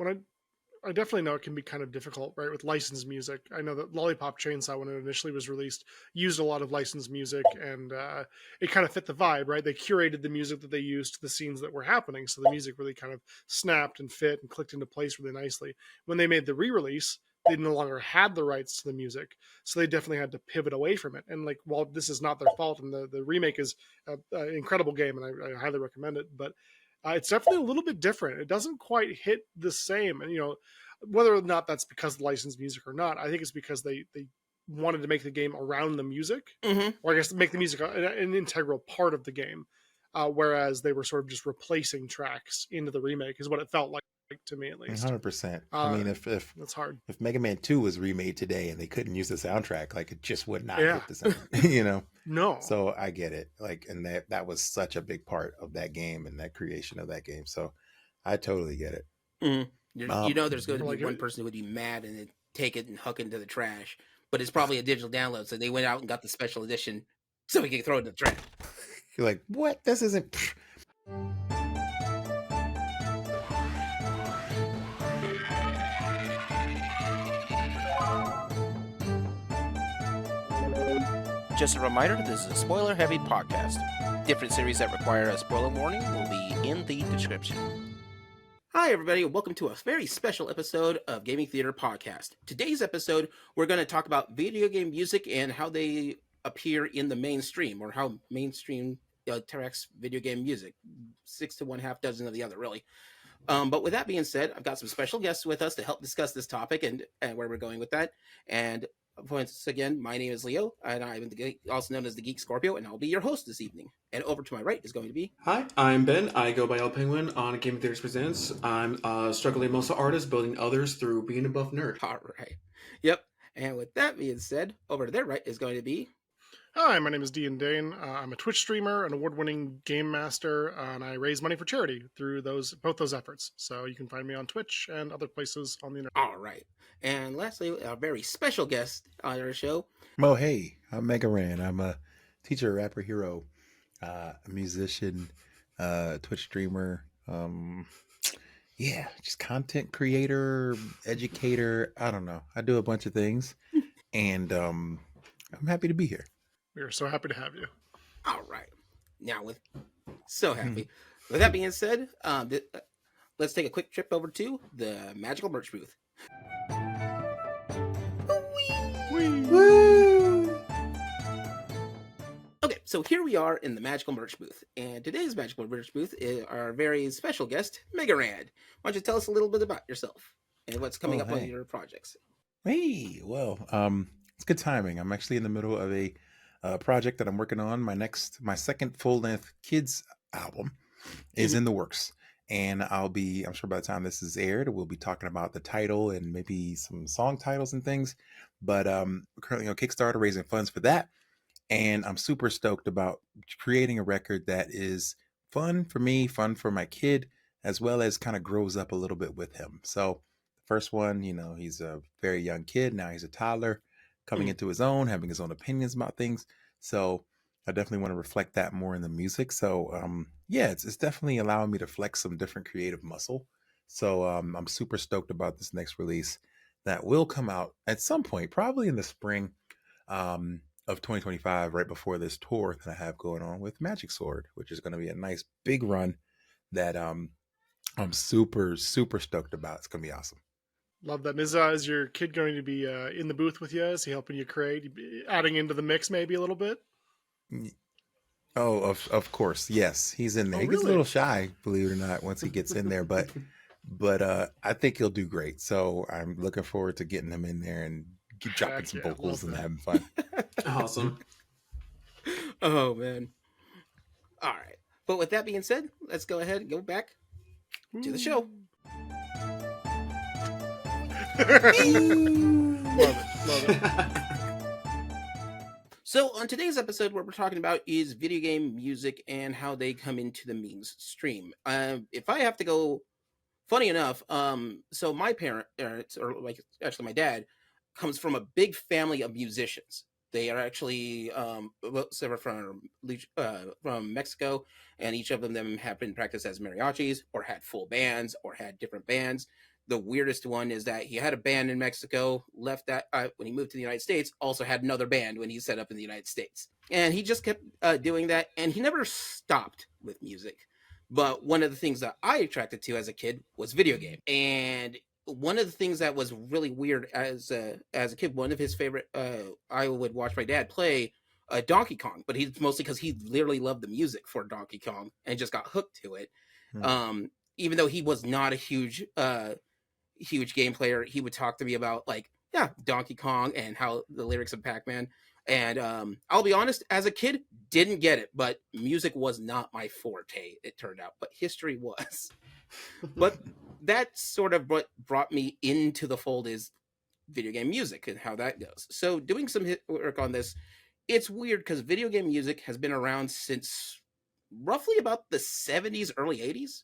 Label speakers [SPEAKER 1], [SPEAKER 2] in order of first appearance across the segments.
[SPEAKER 1] I definitely know it can be kind of difficult, right, with licensed music. I know that Lollipop Chainsaw, when it initially was released, used a lot of licensed music, and it kind of fit the vibe, right? They curated the music that they used to the scenes that were happening, so the music really kind of snapped and fit and clicked into place really nicely. When they made the re-release, they no longer had the rights to the music, so they definitely had to pivot away from it. And like, while this is not their fault, and the remake is an incredible game, and I highly recommend it, but it's definitely a little bit different. It doesn't quite hit the same, and whether or not that's because of licensed music or not, I think it's because they wanted to make the game around the music,
[SPEAKER 2] Mm-hmm.
[SPEAKER 1] or I guess make the music an integral part of the game, whereas they were sort of just replacing tracks into the remake, is what it felt like to me at least.
[SPEAKER 3] 100%. I
[SPEAKER 1] Uh,
[SPEAKER 3] mean, if
[SPEAKER 1] that's hard.
[SPEAKER 3] if Mega Man 2 was remade today and they couldn't use the soundtrack, like it just would not
[SPEAKER 1] Yeah.
[SPEAKER 3] hit the same,
[SPEAKER 1] No.
[SPEAKER 3] So I get it. Like, and that was such a big part of that game and that creation of that game. So I totally get it.
[SPEAKER 2] Mm-hmm. There's going to be
[SPEAKER 1] Like
[SPEAKER 2] one person who would be mad and then take it and huck it into the trash, but it's probably a digital download, so they went out and got the special edition so we can throw it in the trash.
[SPEAKER 3] You're like, what? This isn't.
[SPEAKER 2] Just a reminder, this is a spoiler-heavy podcast. Different series that require a spoiler warning will be in the description. Hi, everybody, and welcome to a very special episode of Gaming Theater Podcast. Today's episode, we're going to talk about video game music and how they appear in the mainstream, or how mainstream tracks video game music. 6 to 1/2 dozen of the other, really. But with that being said, I've got some special guests with us to help discuss this topic and where we're going with that. And once again, my name is Leo, and I'm also known as the Geek Scorpio, and I'll be your host this evening. And over to my right is going to be...
[SPEAKER 4] Hi, I'm Ben. I go by El Penguin on Gaming Theaters Presents. I'm a struggling muscle artist building others through being a buff nerd.
[SPEAKER 2] All right. Yep. And with that being said, over to their right is going to be...
[SPEAKER 1] Hi, my name is DandDaine. I'm a Twitch streamer, an award-winning game master, and I raise money for charity through both those efforts. So you can find me on Twitch and other places on the internet.
[SPEAKER 2] All right. And lastly, our very special guest on our show.
[SPEAKER 3] Oh, hey, I'm Megaran. I'm a teacher, rapper, hero, a musician, Twitch streamer. Just content creator, educator. I don't know. I do a bunch of things, and I'm happy to be here.
[SPEAKER 1] We are so happy to have you.
[SPEAKER 2] All right. Now, so happy. With that being said, let's take a quick trip over to the Magical Merch booth.
[SPEAKER 1] Woo!
[SPEAKER 2] Okay, so here we are in the Magical Merch booth, and today's Magical Merch booth is our very special guest, Megaran. Why don't you tell us a little bit about yourself and what's coming up on your projects?
[SPEAKER 3] Hey, well, it's good timing. I'm actually in the middle of a project that I'm working on. My second full-length kids album is in the works, and I'm sure by the time this is aired, we'll be talking about the title and maybe some song titles and things. But we're currently on Kickstarter raising funds for that, and I'm super stoked about creating a record that is fun for me, fun for my kid, as well as kind of grows up a little bit with him. So the first one, he's a very young kid. Now he's a toddler, coming into his own, having his own opinions about things. So I definitely want to reflect that more in the music. So it's definitely allowing me to flex some different creative muscle. So I'm super stoked about this next release that will come out at some point, probably in the spring of 2025, right before this tour that I have going on with Magic Sword, which is going to be a nice big run that I'm super, super stoked about. It's going to be awesome.
[SPEAKER 1] Love that. Is your kid going to be in the booth with you? Is he helping you create, adding into the mix maybe a little bit?
[SPEAKER 3] Oh, of course. Yes, he's in there.
[SPEAKER 1] Oh,
[SPEAKER 3] He gets a
[SPEAKER 1] really?
[SPEAKER 3] little shy, believe it or not, once he gets in there, but I think he'll do great. So I'm looking forward to getting him in there and dropping
[SPEAKER 1] Heck
[SPEAKER 3] some
[SPEAKER 1] yeah,
[SPEAKER 3] vocals
[SPEAKER 1] love
[SPEAKER 3] and
[SPEAKER 1] that.
[SPEAKER 3] having fun.
[SPEAKER 4] Awesome.
[SPEAKER 2] Oh, man. All right. But with that being said, let's go ahead and go back to the show.
[SPEAKER 1] Love it.
[SPEAKER 2] So on today's episode, what we're talking about is video game music and how they come into the mainstream. If I have to go, funny enough, so my parents, or like actually my dad, comes from a big family of musicians. They are actually from Mexico, and each of them have been practiced as mariachis or had full bands or had different bands. the weirdest one is that he had a band in Mexico, left that when he moved to the United States, also had another band when he set up in the United States. And he just kept doing that, and he never stopped with music. But one of the things that I attracted to as a kid was video game. And one of the things that was really weird as a kid, one of his favorite, I would watch my dad play Donkey Kong, but he's mostly because he literally loved the music for Donkey Kong and just got hooked to it. Even though he was not a huge game player, he would talk to me about Donkey Kong and how the lyrics of Pac-Man. And I'll be honest, as a kid, didn't get it, but music was not my forte, it turned out, but history was. But that's sort of what brought me into the fold is video game music and how that goes. So doing some work on this, it's weird because video game music has been around since roughly about the 70s, early 80s.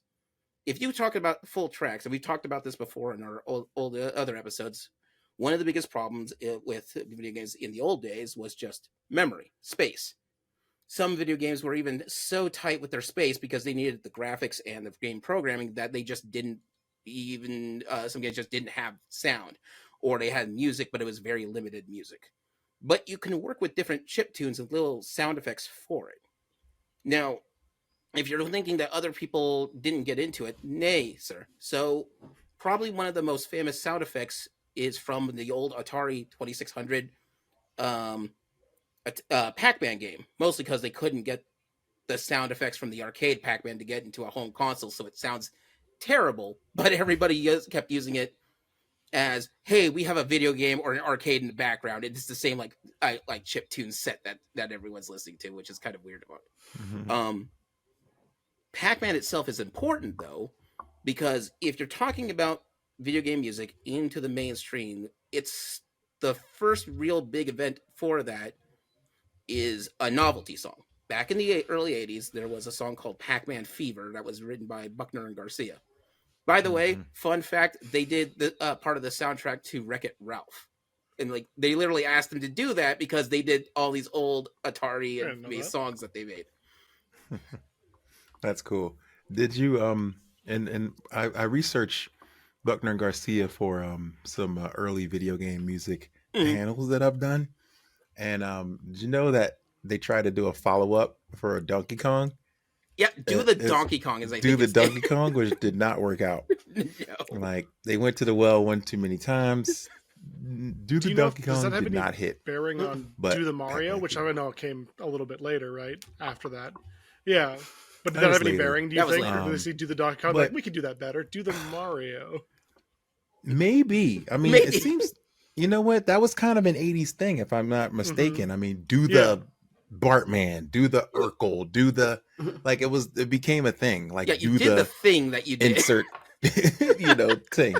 [SPEAKER 2] If you talk about full tracks, and we've talked about this before in our old other episodes, one of the biggest problems with video games in the old days was just memory, space. Some video games were even so tight with their space because they needed the graphics and the game programming that they just didn't even, some games just didn't have sound. Or they had music, but it was very limited music. But you can work with different chip tunes and little sound effects for it. Now, if you're thinking that other people didn't get into it, nay, sir. So probably one of the most famous sound effects is from the old Atari 2600 Pac-Man game, mostly because they couldn't get the sound effects from the arcade Pac-Man to get into a home console, so it sounds terrible, but everybody kept using it as, hey, we have a video game or an arcade in the background. It's the same like chiptune set that everyone's listening to, which is kind of weird about it. Mm-hmm. Pac-Man itself is important, though, because if you're talking about video game music into the mainstream, it's the first real big event for that is a novelty song. Back in the early 80s, there was a song called Pac-Man Fever that was written by Buckner and Garcia. By the way, fun fact, they did the part of the soundtrack to Wreck-It Ralph. And they literally asked them to do that because they did all these old Atari and songs that they made.
[SPEAKER 3] That's cool. Did you and I researched Buckner and Garcia for some early video game music panels that I've done, and did you know that they tried to do a follow-up for Donkey Kong?
[SPEAKER 2] Yeah, Donkey Kong as I
[SPEAKER 3] do the Donkey Kong, which did not work out.
[SPEAKER 2] No.
[SPEAKER 3] They went to the well one too many times. Donkey Kong did not hit.
[SPEAKER 1] Bearing on Do the Mario, which I know came a little bit later, right after that. Yeah. But did that have any bearing, do you think? Or did they see Do the Donkey Kong? We could do that better. Do the Mario.
[SPEAKER 3] Maybe. I mean, it seems, you know what? That was kind of an 80s thing, if I'm not mistaken. I mean, do the Bartman, do the Urkel, do the, it became a thing.
[SPEAKER 2] You did the thing that you did.
[SPEAKER 3] Insert, thing.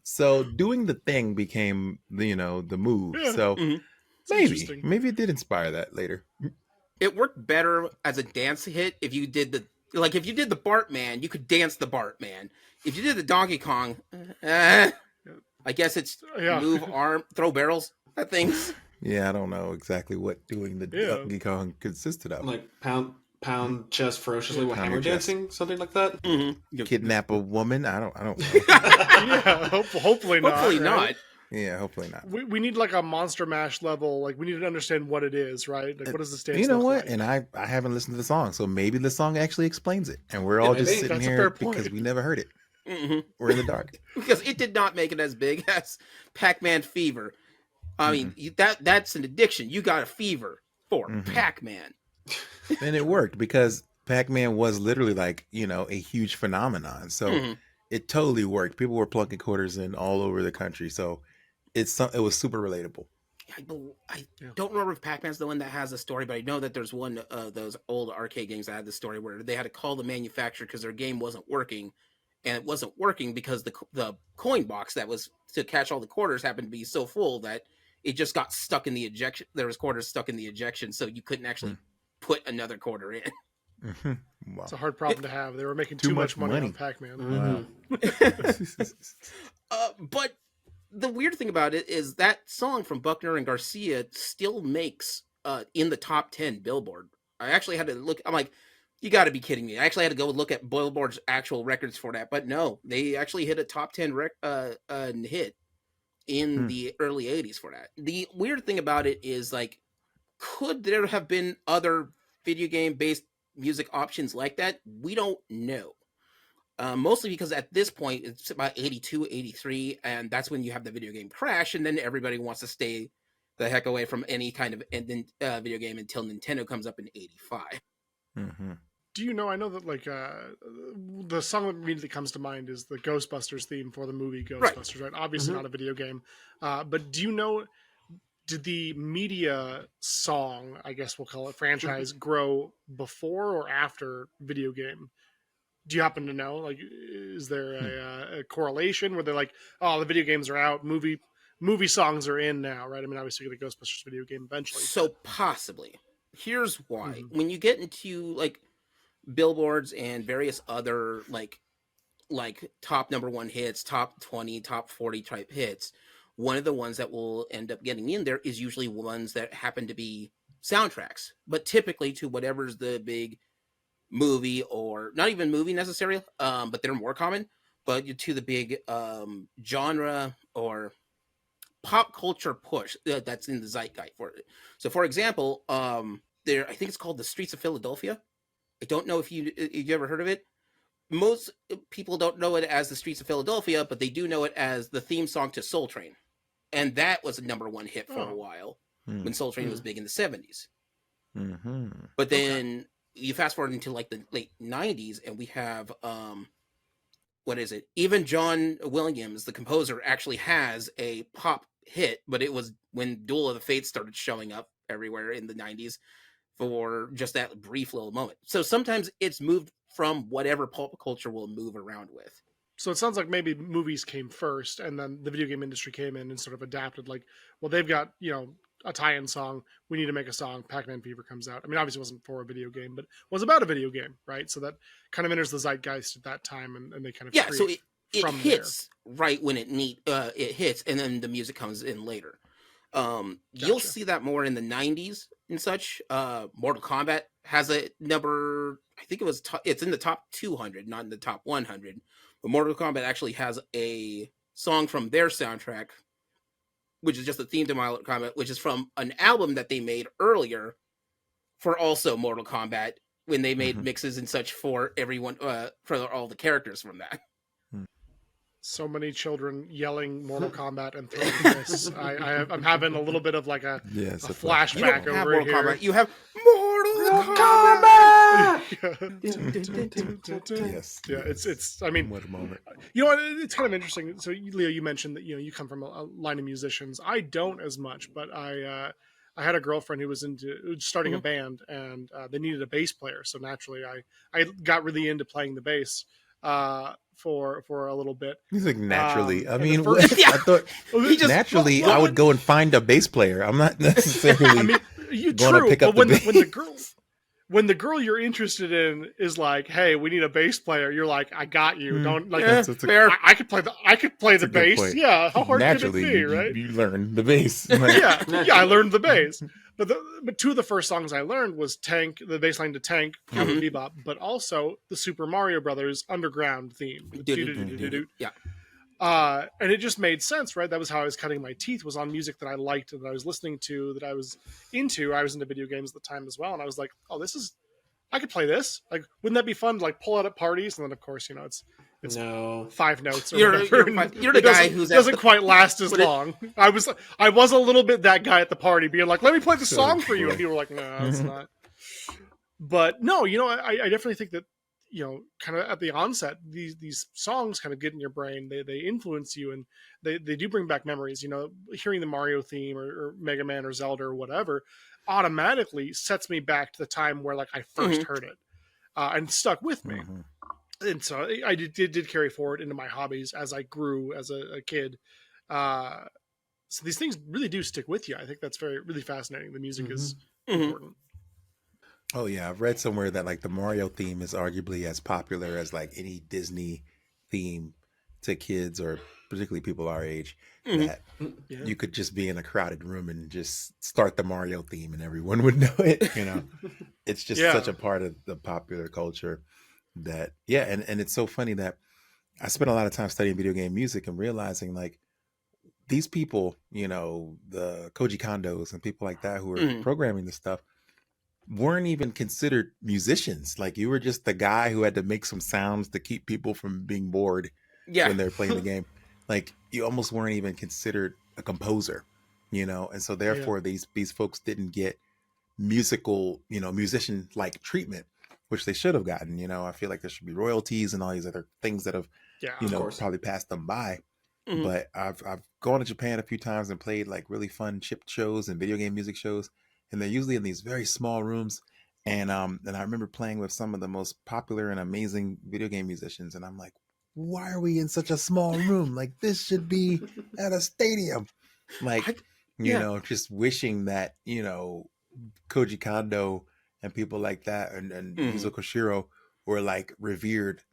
[SPEAKER 3] So doing the thing became, the move. Yeah. So maybe it did inspire that later.
[SPEAKER 2] It worked better as a dance hit if you did the Bartman, you could dance the Bartman. If you did the Donkey Kong, I guess it's move arm, throw barrels at things.
[SPEAKER 3] Yeah, I don't know exactly what doing the Donkey Kong consisted of.
[SPEAKER 4] Like pound chest ferociously while hammer dancing, something like that.
[SPEAKER 2] Mm-hmm.
[SPEAKER 3] Kidnap a woman? I don't know.
[SPEAKER 1] Yeah, hopefully not.
[SPEAKER 2] Hopefully not.
[SPEAKER 1] Right?
[SPEAKER 3] Yeah, hopefully not.
[SPEAKER 1] We need a Monster Mash level. We need to understand what it is, right? What does the stance
[SPEAKER 3] You know what?
[SPEAKER 1] like?
[SPEAKER 3] And I haven't listened to the song, so maybe the song actually explains it. And we're all just sitting here because we never heard it.
[SPEAKER 2] Mm-hmm.
[SPEAKER 3] We're in the dark.
[SPEAKER 2] Because it did not make it as big as Pac-Man Fever. I mean, that's an addiction. You got a fever for Pac-Man.
[SPEAKER 3] And it worked because Pac-Man was literally a huge phenomenon. So it totally worked. People were plunking quarters in all over the country. So it was super relatable.
[SPEAKER 2] I don't remember if Pac-Man's the one that has the story, but I know that there's one of those old arcade games that had the story where they had to call the manufacturer because their game wasn't working. And it wasn't working because the coin box that was to catch all the quarters happened to be so full that it just got stuck in the ejection. There was quarters stuck in the ejection, so you couldn't actually put another quarter in.
[SPEAKER 3] Wow.
[SPEAKER 1] It's a hard problem to have. They were making too much money on Pac-Man.
[SPEAKER 3] Wow.
[SPEAKER 2] But the weird thing about it is that song from Buckner and Garcia still makes in the top 10 Billboard. I actually had to look. I'm like, You got to be kidding me! I actually had to go look at Billboard's actual records for that, but no, they actually hit a top 10 hit in the early '80s for that. The weird thing about it is, like, could there have been other video game based music options like that? We don't know. Mostly because at this point it's about 82, 83, and that's when you have the video game crash, and then everybody wants to stay the heck away from any kind of video game until Nintendo comes up in '85.
[SPEAKER 3] Mm-hmm.
[SPEAKER 1] Do you know? I know that like the song that immediately comes to mind is the Ghostbusters theme for the movie Ghostbusters, right? Obviously not a video game, but do you know? Did the media song, I guess we'll call it franchise, grow before or after video game? Do you happen to know? Like, is there a correlation where they're like, oh, the video games are out, movie songs are in now, right? I mean, obviously you get a Ghostbusters video game eventually.
[SPEAKER 2] So possibly. Here's why. When you get into like billboards and various other like top number one hits, top 20, top 40 type hits, one of the ones that will end up getting in there is usually ones that happen to be soundtracks, but typically to whatever's the big movie, or not even movie necessarily, but they're more common, but to the big genre or pop culture push that's in the zeitgeist for it. So for example, there, I think it's called The Streets of Philadelphia. I don't know if you ever heard of it. Most people don't know it as The Streets of Philadelphia, but they do know it as the theme song to Soul Train, and that was a number one hit for a while when Soul Train was big in the '70s. But then you fast forward into like the late '90s, and we have what is it? Even John Williams, the composer, actually has a pop hit, but it was when Duel of the Fates started showing up everywhere in the '90s for just that brief little moment. So sometimes it's moved from whatever pop culture will move around with.
[SPEAKER 1] So it sounds like maybe movies came first, and then the video game industry came in and sort of adapted. Like, well, they've got a tie-in song. We need to make a song. Pac-Man Fever comes out. I mean, obviously, it wasn't for a video game, but was about a video game, right? So that kind of enters the zeitgeist at that time, and they kind of
[SPEAKER 2] so it hits right when it hits, and then the music comes in later. You'll see that more in the '90s and such. Mortal Kombat has a number. I think it's in the top 200, not in the top 100. But Mortal Kombat actually has a song from their soundtrack, which is just a theme to Mortal Kombat, which is from an album that they made earlier for also Mortal Kombat, when they made mixes and such for everyone, for all the characters from that.
[SPEAKER 1] So many children yelling Mortal Kombat and throwing fists. I'm having a little bit of like a flashback over here.
[SPEAKER 2] Kombat. You have Mortal
[SPEAKER 1] Kombat.
[SPEAKER 3] Yes.
[SPEAKER 1] Yeah. It's. I mean,
[SPEAKER 3] what a moment.
[SPEAKER 1] You know what? It's kind of interesting. So, Leo, you mentioned that you come from a line of musicians. I don't as much, but I had a girlfriend who was starting a band, and they needed a bass player. So naturally, I got really into playing the bass. For a little bit.
[SPEAKER 3] He's like, naturally. I mean,
[SPEAKER 1] I
[SPEAKER 3] thought naturally I would go and find a bass player. I'm not necessarily going to pick up the bass.
[SPEAKER 1] When the girl you're interested in is like, "Hey, we need a bass player," you're like, "I got you." Don't like. I could play the bass. Point. Yeah, how hard
[SPEAKER 3] naturally,
[SPEAKER 1] could it be? Right?
[SPEAKER 3] You learn the bass.
[SPEAKER 1] yeah, I learned the bass. But two of the first songs I learned was Tank, the bass line to Tank, Cowboy Bebop, but also the Super Mario Brothers Underground theme.
[SPEAKER 2] Yeah.
[SPEAKER 1] And it just made sense, right? That was how I was cutting my teeth, was on music that I liked, that I was listening to, that I was into. I was into video games at the time as well. And I was like, oh, I could play this. Like, wouldn't that be fun to like pull out at parties? And then of course, it's
[SPEAKER 4] no
[SPEAKER 1] 5 notes or
[SPEAKER 2] whatever. You're the guy who
[SPEAKER 1] doesn't quite last as long. I was a little bit that guy at the party being like, let me play the song for you. And people were like, no, it's not. But no, I definitely think that, kind of at the onset, these songs kind of get in your brain. They influence you, and they do bring back memories. Hearing the Mario theme or Mega Man or Zelda or whatever automatically sets me back to the time where like I first heard it and stuck with me. And so I did carry forward into my hobbies as I grew as a kid. So these things really do stick with you. I think that's really fascinating. The music is important.
[SPEAKER 3] Oh yeah, I've read somewhere that like the Mario theme is arguably as popular as like any Disney theme to kids or particularly people our age,
[SPEAKER 2] Mhm.
[SPEAKER 3] that
[SPEAKER 1] Yeah.
[SPEAKER 3] you could just be in a crowded room and just start the Mario theme and everyone would know it. It's just such
[SPEAKER 1] Yeah.
[SPEAKER 3] a part of the popular culture that, yeah. And it's so funny that I spent a lot of time studying video game music and realizing like these people, the Koji Kondos and people like that who are
[SPEAKER 2] Mhm.
[SPEAKER 3] programming this stuff weren't even considered musicians. Like you were just the guy who had to make some sounds to keep people from being bored
[SPEAKER 2] Yeah.
[SPEAKER 3] when they're playing the game. Like you almost weren't even considered a composer, and so
[SPEAKER 1] Yeah.
[SPEAKER 3] therefore these folks didn't get musical, musician like treatment, which they should have gotten. I feel like there should be royalties and all these other things that have,
[SPEAKER 1] Yeah.
[SPEAKER 4] Of course.
[SPEAKER 3] probably passed them by.
[SPEAKER 2] Mhm.
[SPEAKER 3] But I've gone to Japan a few times and played like really fun chip shows and video game music shows, and they're usually in these very small rooms. And I remember playing with some of the most popular and amazing video game musicians, and I'm like, why are we in such a small room? Like this should be at a stadium. Like,
[SPEAKER 2] I, yeah.
[SPEAKER 3] just wishing that, Koji Kondo and people like that and Yuzo
[SPEAKER 2] Mhm.
[SPEAKER 3] Koshiro were like revered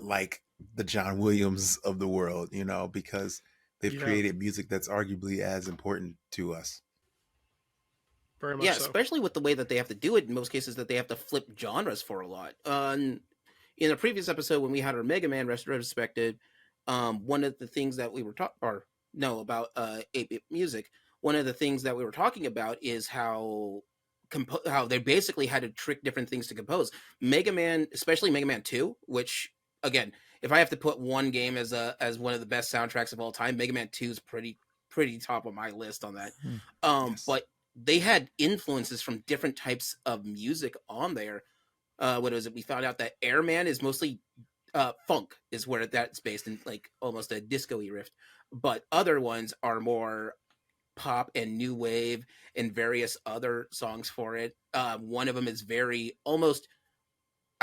[SPEAKER 3] like the John Williams of the world, because they've
[SPEAKER 1] Yeah.
[SPEAKER 3] created music that's arguably as important to us.
[SPEAKER 1] Very much
[SPEAKER 2] Yeah,
[SPEAKER 1] so.
[SPEAKER 2] especially with the way that they have to do it in most cases, that they have to flip genres for a lot. In the previous episode when we had our Mega Man retrospective, one of the things that we were talking, or no, about 8-bit music, one of the things that we were talking about is how how they basically had to trick different things to compose. Mega Man, especially Mega Man 2, which again, if I have to put one game as one of the best soundtracks of all time, Mega Man 2 is pretty top of my list on that.
[SPEAKER 3] Hmm. Yes.
[SPEAKER 2] But they had influences from different types of music on there. What was it? We found out that Airman is mostly funk, is where that's based in, like almost a disco-y riff. But other ones are more pop and new wave and various other songs for it. One of them is very almost.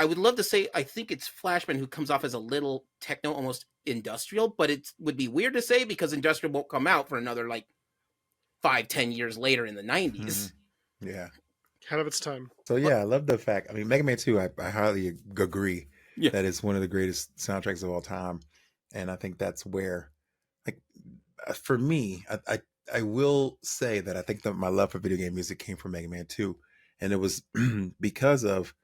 [SPEAKER 2] I would love to say I think it's Flashman who comes off as a little techno, almost industrial, but it would be weird to say because industrial won't come out for another like 5-10 years later in the
[SPEAKER 3] Hmm.
[SPEAKER 2] 90s.
[SPEAKER 3] Yeah.
[SPEAKER 1] Ahead of its time.
[SPEAKER 3] So
[SPEAKER 2] But
[SPEAKER 3] yeah, I love the fact. I mean, Mega Man 2, I highly agree
[SPEAKER 2] yeah.
[SPEAKER 3] that it's one of the greatest soundtracks of all time, and I think that's where, like, for me, I will say that I think that my love for video game music came from Mega Man 2, and it was because of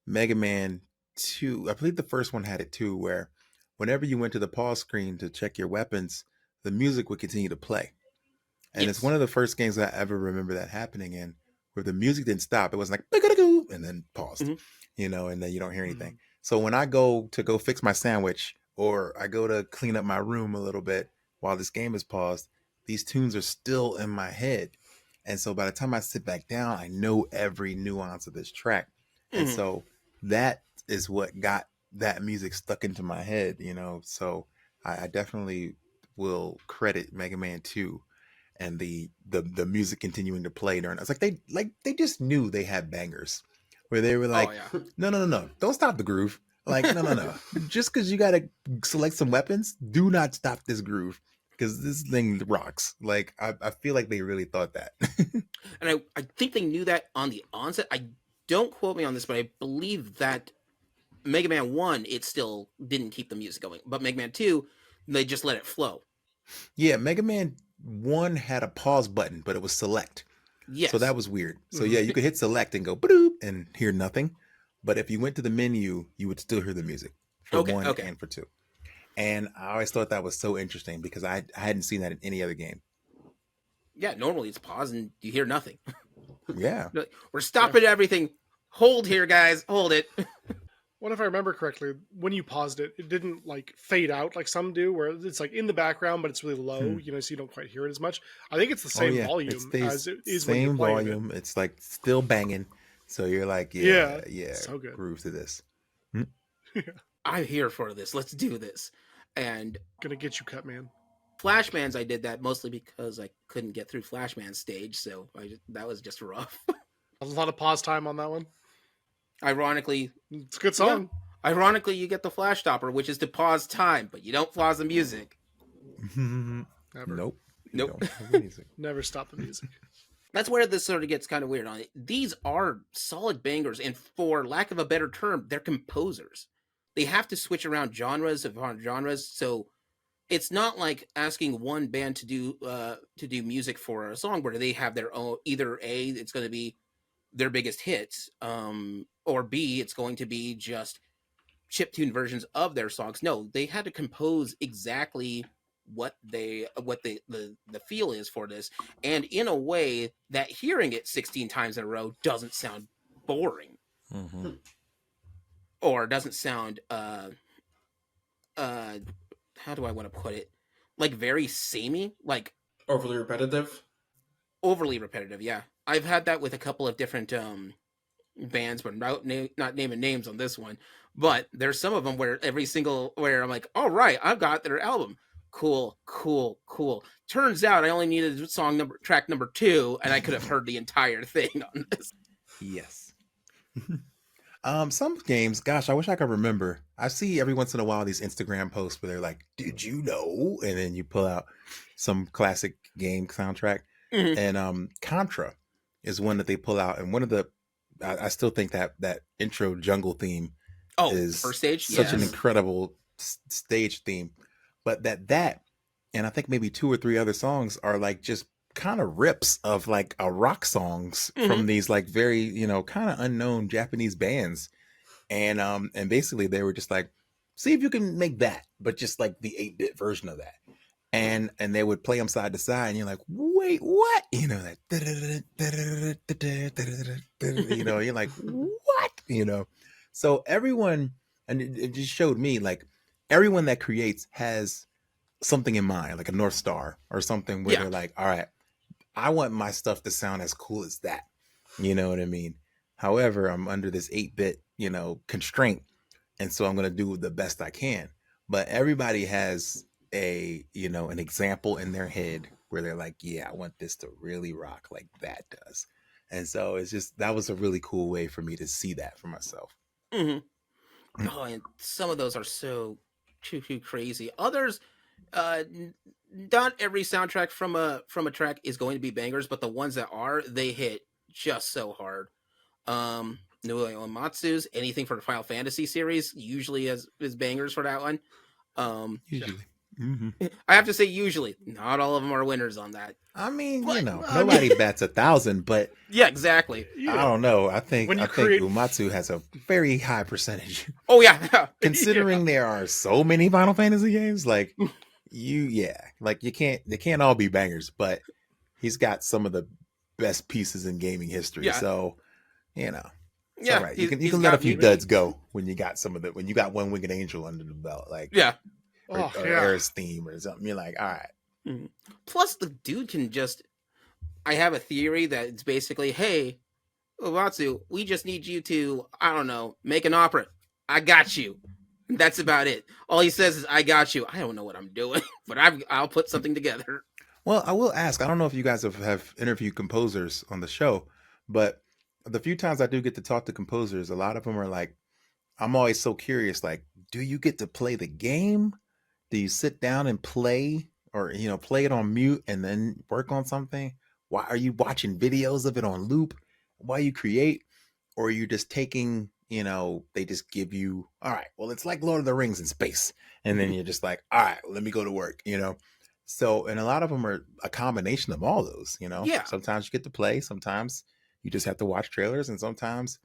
[SPEAKER 3] Mega Man 2. I believe the first one had it too, where whenever you went to the pause screen to check your weapons, the music would continue to play. And it's one
[SPEAKER 2] Yes.
[SPEAKER 3] of the first games I ever remember that happening in, where the music didn't stop. It was like "Big-a-da-goo," and then paused,
[SPEAKER 2] Mhm.
[SPEAKER 3] and then you don't hear anything.
[SPEAKER 1] Mhm.
[SPEAKER 3] So when I go fix my sandwich, or I go to clean up my room a little bit while this game is paused, these tunes are still in my head. And so by the time I sit back down, I know every nuance of this track. And
[SPEAKER 2] Mhm.
[SPEAKER 3] so that is what got that music stuck into my head. So I definitely will credit Mega Man 2 and the music continuing to play during. It's like they just knew they had bangers, where they were
[SPEAKER 2] Oh
[SPEAKER 3] like,
[SPEAKER 2] yeah.
[SPEAKER 3] no, don't stop the groove. Like no, just because you gotta select some weapons, do not stop this groove because this thing rocks. Like I feel like they really thought that.
[SPEAKER 2] And I think they knew that on the onset. I don't quote me on this, but I believe that Mega Man 1 it still didn't keep the music going, but Mega Man 2 they just let it flow.
[SPEAKER 3] Yeah, Mega Man 1 had a pause button, but it was select. So that
[SPEAKER 2] Yes.
[SPEAKER 3] was weird. So
[SPEAKER 1] Mhm.
[SPEAKER 3] yeah, you could hit select and go "Ba-doop" and hear nothing. But if you went to the menu, you would still hear the music for
[SPEAKER 2] Okay.
[SPEAKER 3] one
[SPEAKER 2] Okay.
[SPEAKER 3] and for two. And I always thought that was so interesting because I hadn't seen that in any other game.
[SPEAKER 2] Yeah. Normally it's pause and you hear nothing.
[SPEAKER 3] Yeah.
[SPEAKER 2] Like, we're stopping everything. Hold here, guys. Hold it.
[SPEAKER 1] What if I remember correctly? When you paused it, it didn't like fade out like some do, where it's like in the background, but it's really low,
[SPEAKER 3] Hmm.
[SPEAKER 1] so you don't quite hear it as much. I think it's the
[SPEAKER 3] Oh
[SPEAKER 1] same
[SPEAKER 3] yeah. It
[SPEAKER 1] volume as
[SPEAKER 3] stays
[SPEAKER 1] it is when you're
[SPEAKER 3] same
[SPEAKER 1] playing it.
[SPEAKER 3] volume. It's like still banging. So you're like,
[SPEAKER 1] Yeah,
[SPEAKER 3] yeah,
[SPEAKER 1] so good.
[SPEAKER 3] groove to this. Hmm.
[SPEAKER 2] I'm here for this. Let's do this. And
[SPEAKER 1] Gonna get you cut, man.
[SPEAKER 2] Flashman's, I did that mostly because I couldn't get through Flashman's stage, so that was just rough.
[SPEAKER 1] A lot of pause time on that one.
[SPEAKER 2] Ironically,
[SPEAKER 1] It's a good
[SPEAKER 2] yeah.
[SPEAKER 1] song.
[SPEAKER 2] Ironically, you get the flash stopper, which is to pause time, but you don't pause the music.
[SPEAKER 1] Never,
[SPEAKER 3] Nope. You
[SPEAKER 2] Nope.
[SPEAKER 3] don't have the music.
[SPEAKER 1] never stop the music.
[SPEAKER 2] That's where this sort of gets kind of weird on it. These are solid bangers, and for lack of a better term, they're composers. They have to switch around genres upon genres. So it's not like asking one band to do music for a song where they have their own. Either A, it's going to be their biggest hits, or B, it's going to be just chiptune versions of their songs. No, they had to compose exactly what the feel is for this, and in a way that hearing it 16 times in a row doesn't sound boring,
[SPEAKER 3] Mm-hmm.
[SPEAKER 2] or doesn't sound uh how do I want to put it, like very samey, like
[SPEAKER 4] Overly repetitive.
[SPEAKER 2] overly repetitive. Yeah, I've had that with a couple of different bands, but not naming names on this one. But there's some of them where where I'm like, all right, I've got their album. Cool, cool, cool. Turns out I only needed track number 2, and I could have heard the entire thing on this.
[SPEAKER 3] Yes. Some games, gosh, I wish I could remember. I see every once in a while these Instagram posts where they're like, "Did you know?" And then you pull out some classic game soundtrack.
[SPEAKER 2] Mhm.
[SPEAKER 3] And Contra is one that they pull out, and one of the I still think that intro jungle theme
[SPEAKER 2] Oh,
[SPEAKER 3] is
[SPEAKER 2] first stage,
[SPEAKER 3] such an
[SPEAKER 2] yes.
[SPEAKER 3] incredible stage theme. But that and I think maybe 2 or 3 other songs are like just kind of rips of like rock songs from
[SPEAKER 2] Mhm.
[SPEAKER 3] these like very, kind of unknown Japanese bands. And basically they were just like, see if you can make that, but just like the 8-bit version of that. And they would play them side to side, and you're like, wait, what? You're like, what? So everyone, and it just showed me like everyone that creates has something in mind, like a North Star or something where
[SPEAKER 2] Yeah.
[SPEAKER 3] they're like, all right, I want my stuff to sound as cool as that. You know what I mean? However, I'm under this 8-bit, constraint. And so I'm going to do the best I can. But everybody has an example in their head where they're like, yeah, I want this to really rock like that does. And so that was a really cool way for me to see that for myself.
[SPEAKER 2] Mhm. Oh, and some of those are so too crazy. Others, not every soundtrack from a track is going to be bangers, but the ones that are, they hit just so hard. Nobuo Matsu's anything for the Final Fantasy series usually is bangers for that one. Um,
[SPEAKER 3] Usually. Mm-hmm.
[SPEAKER 2] I have to say usually, not all of them are winners on that.
[SPEAKER 3] I mean,
[SPEAKER 2] But
[SPEAKER 1] I mean,
[SPEAKER 3] nobody bats 1,000, but
[SPEAKER 2] yeah, exactly.
[SPEAKER 3] I don't know. I think
[SPEAKER 1] when you
[SPEAKER 3] I think
[SPEAKER 1] create,
[SPEAKER 3] Umatsu has a very high percentage.
[SPEAKER 2] Oh yeah,
[SPEAKER 3] Considering there are so many Final Fantasy games, like like they can't all be bangers, but he's got some of the best pieces in gaming history.
[SPEAKER 2] yeah,
[SPEAKER 3] So, you know, it's all
[SPEAKER 2] yeah.
[SPEAKER 3] right. You
[SPEAKER 2] He's
[SPEAKER 3] can let a
[SPEAKER 2] got
[SPEAKER 3] few
[SPEAKER 2] me.
[SPEAKER 3] duds go when you got when you got One Winged Angel under the belt, like
[SPEAKER 2] Yeah.
[SPEAKER 3] or
[SPEAKER 1] oh yeah,
[SPEAKER 3] Aerith's theme or something. You're like, all right.
[SPEAKER 2] Mhm. Plus, the dude can just. I have a theory that it's basically, hey, Umatsu, we just need you to, I don't know, make an opera. I got you. That's about it. All he says is, I got you. I don't know what I'm doing, but I'll put something together.
[SPEAKER 3] Well, I will ask. I don't know if you guys have interviewed composers on the show, but the few times I do get to talk to composers, a lot of them are like, I'm always so curious. Like, do you get to play the game? Do you sit down and play, or play it on mute and then work on something? Why are you watching videos of it on loop while you create? Or are you just taking, they just give you, all right, well, it's like Lord of the Rings in space. And then you're just like, all right, let me go to work. So, and a lot of them are a combination of all those.
[SPEAKER 2] Yeah.
[SPEAKER 3] Sometimes you get to play, sometimes you just have to watch trailers, and sometimes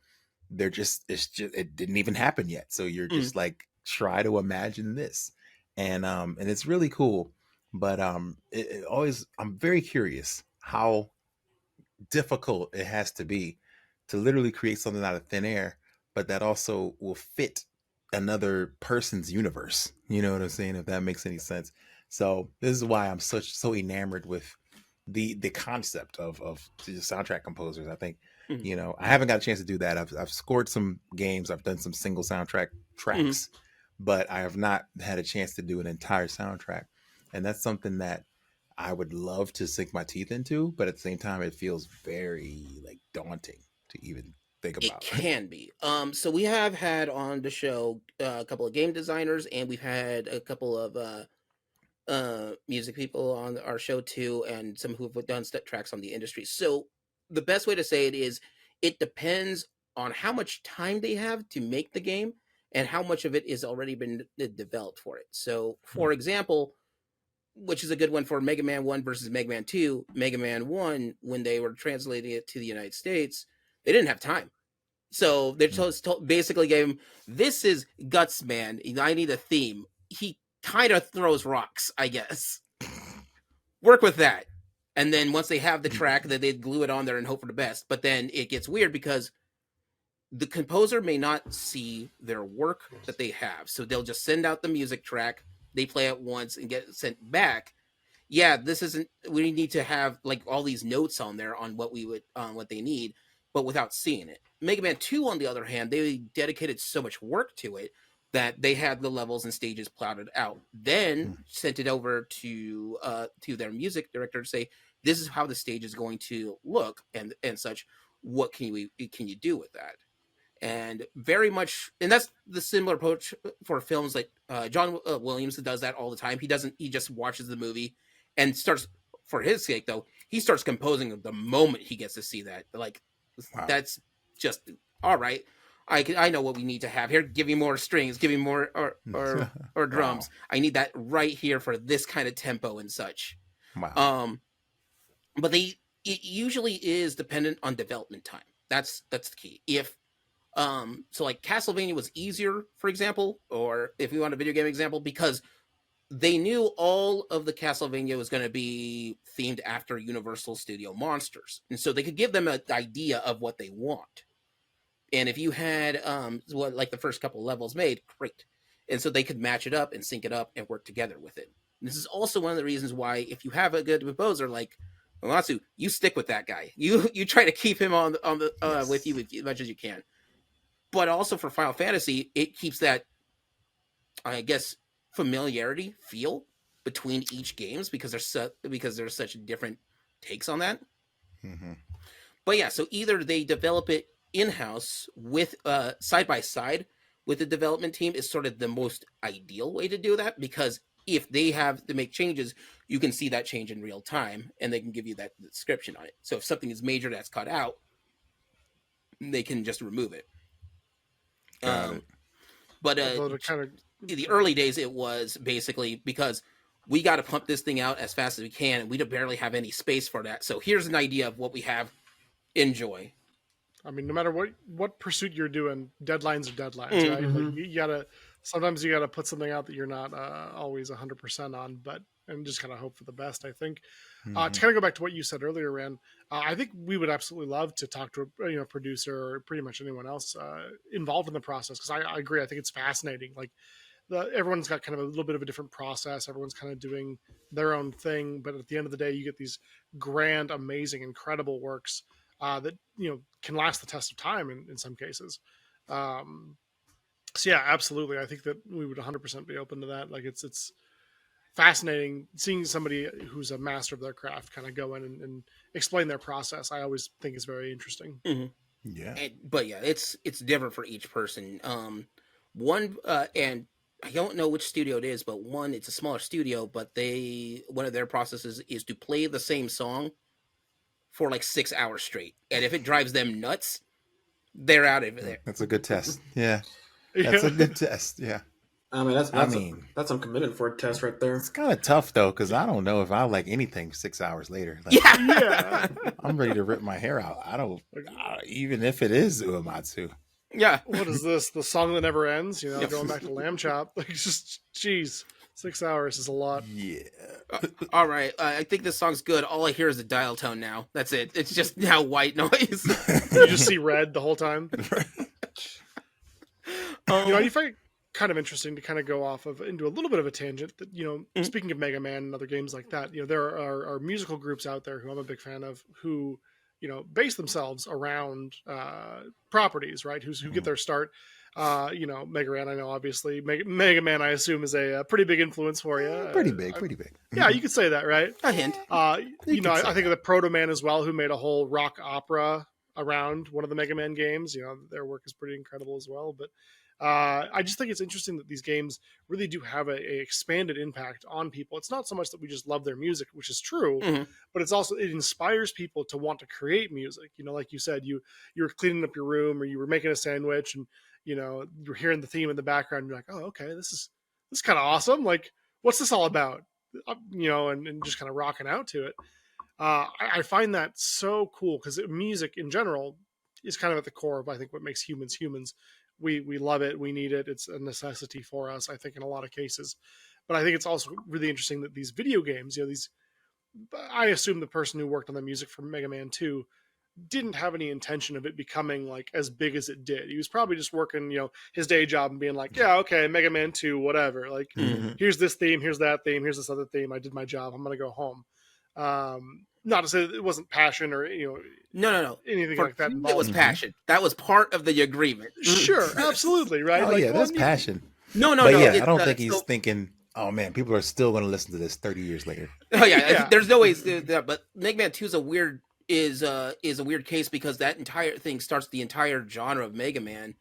[SPEAKER 3] it didn't even happen yet. So you're
[SPEAKER 2] Mm.
[SPEAKER 3] just like, try to imagine this. And it's really cool. But it always, I'm very curious how difficult it has to be to literally create something out of thin air, but that also will fit another person's universe. You know what I'm saying? If that makes any sense. So this is why I'm so enamored with the concept of the soundtrack composers. I think,
[SPEAKER 2] Mm.
[SPEAKER 3] I haven't got a chance to do that. I've scored some games, I've done some single soundtrack
[SPEAKER 2] Mm.
[SPEAKER 3] tracks, but I have not had a chance to do an entire soundtrack. And that's something that I would love to sink my teeth into, but at the same time, it feels very like daunting to even think
[SPEAKER 2] It
[SPEAKER 3] about.
[SPEAKER 2] can be. So we have had on the show a couple of game designers, and we've had a couple of music people on our show too, and some who've done tracks on the industry. So the best way to say it is, it depends on how much time they have to make the game and how much of it is already been developed for it. So, for example, which is a good one for Mega Man 1 versus Mega Man 2. Mega Man 1, when they were translating it to the United States, they didn't have time. So they basically gave him, this is Guts Man. I need a theme. He kind of throws rocks, I guess. Work with that. And then once they have the track, that they glue it on there and hope for the best. But then it gets weird because the composer may not see their work that they have. So they'll just send out the music track. They play it once and get sent back. Yeah, this isn't, we need to have like all these notes on there on what what they need, but without seeing it. Mega Man 2, on the other hand, they dedicated so much work to it that they had the levels and stages plotted out. Then sent it over to their music director to say, this is how the stage is going to look and such. What can you do with that? And very much, and that's the similar approach for films like John Williams does that all the time. He just watches the movie and starts, for his sake though, he starts composing the moment he gets to see that. Like, wow. That's just, all right, I know what we need to have here. Give me more strings, give me more or drums. Wow. I need that right here for this kind of tempo and such. Wow. But it usually is dependent on development time. That's the key. If so like Castlevania was easier, for example, or if you want a video game example, because they knew all of the Castlevania was going to be themed after Universal Studio monsters. And so they could give them an idea of what they want. And if you had like the first couple levels made, great. And so they could match it up and sync it up and work together with it. And this is also one of the reasons why, if you have a good composer like Uematsu, you stick with that guy. You try to keep him on the yes. with you as much as you can. But also for Final Fantasy, it keeps that, I guess, familiarity feel between each games because there's such different takes on that. Mm-hmm. But yeah, so either they develop it in-house with side by side with the development team is sort of the most ideal way to do that, because if they have to make changes, you can see that change in real time and they can give you that description on it. So if something is major that's cut out, they can just remove it. But in the early days, it was basically because we got to pump this thing out as fast as we can, and we barely have any space for that. So here's an idea of what we have. Enjoy.
[SPEAKER 1] I mean, no matter what pursuit you're doing, deadlines are deadlines, mm-hmm. right? Like you gotta, sometimes you gotta put something out that you're not always 100% on, and just kind of hope for the best, I think. Mm-hmm. To kind of go back to what you said earlier, Ran, I think we would absolutely love to talk to a producer or pretty much anyone else involved in the process, because I agree. I think it's fascinating. Like everyone's got kind of a little bit of a different process. Everyone's kind of doing their own thing, but at the end of the day, you get these grand, amazing, incredible works that can last the test of time in some cases. So yeah, absolutely. I think that we would 100% be open to that. Like it's fascinating seeing somebody who's a master of their craft kind of go in and explain their process. I always think is very interesting.
[SPEAKER 3] Mm-hmm. Yeah.
[SPEAKER 2] But yeah, it's different for each person. And I don't know which studio it is, but it's a smaller studio, but one of their processes is to play the same song for like 6 hours straight. And if it drives them nuts, they're out of there.
[SPEAKER 3] That's a good test. Yeah. That's a good test. Yeah.
[SPEAKER 4] I mean, that's I'm committed for a test right there.
[SPEAKER 3] It's kind of tough though, because I don't know if I like anything 6 hours later. Like,
[SPEAKER 2] yeah.
[SPEAKER 3] I'm ready to rip my hair out. I don't, even if it is Uematsu.
[SPEAKER 2] Yeah.
[SPEAKER 1] What is this? The song that never ends? Going back to Lamb Chop. Like, just, geez, 6 hours is a lot.
[SPEAKER 3] Yeah.
[SPEAKER 2] All right. I think this song's good. All I hear is the dial tone now. That's it. It's just now white noise.
[SPEAKER 1] You just see red the whole time. I find it kind of interesting to kind of go off of into a little bit of a tangent that, mm-hmm. speaking of Mega Man and other games like that, there are musical groups out there who I'm a big fan of who, base themselves around properties, right? Who get their start. Megaran, I know, obviously. Mega Man, I assume, is a pretty big influence for you.
[SPEAKER 3] Pretty big.
[SPEAKER 1] Yeah, you could say that, right?
[SPEAKER 2] A hint.
[SPEAKER 1] I think of the Proto Man as well, who made a whole rock opera around one of the Mega Man games. Their work is pretty incredible as well. But I just think it's interesting that these games really do have a expanded impact on people. It's not so much that we just love their music, which is true, mm-hmm. but it's also, it inspires people to want to create music. Like you said, you were cleaning up your room or you were making a sandwich and, you're hearing the theme in the background. And you're like, oh, okay, this is kind of awesome. Like, what's this all about? and just kind of rocking out to it. I find that so cool because music in general is kind of at the core of, I think, what makes humans humans. We love it, we need it, it's a necessity for us, I think, in a lot of cases. But I think it's also really interesting that these video games, I assume the person who worked on the music for Mega Man 2 didn't have any intention of it becoming like as big as it did. He was probably just working, his day job and being like, yeah, okay, Mega Man 2, whatever. Like, here's this theme, here's that theme, here's this other theme. I did my job. I'm going to go home. Not to say that it wasn't passion or,
[SPEAKER 2] no.
[SPEAKER 1] anything
[SPEAKER 2] For
[SPEAKER 1] like that.
[SPEAKER 2] it was passion. That was part of the agreement.
[SPEAKER 1] Sure, absolutely, right?
[SPEAKER 3] Oh, yeah, there's passion.
[SPEAKER 2] No.
[SPEAKER 3] But yeah, I don't think he's thinking, oh man, people are still going to listen to this 30 years later.
[SPEAKER 2] Oh yeah, there's no way to do that. But Mega Man 2 is a weird case because that entire thing starts the entire genre of Mega Man.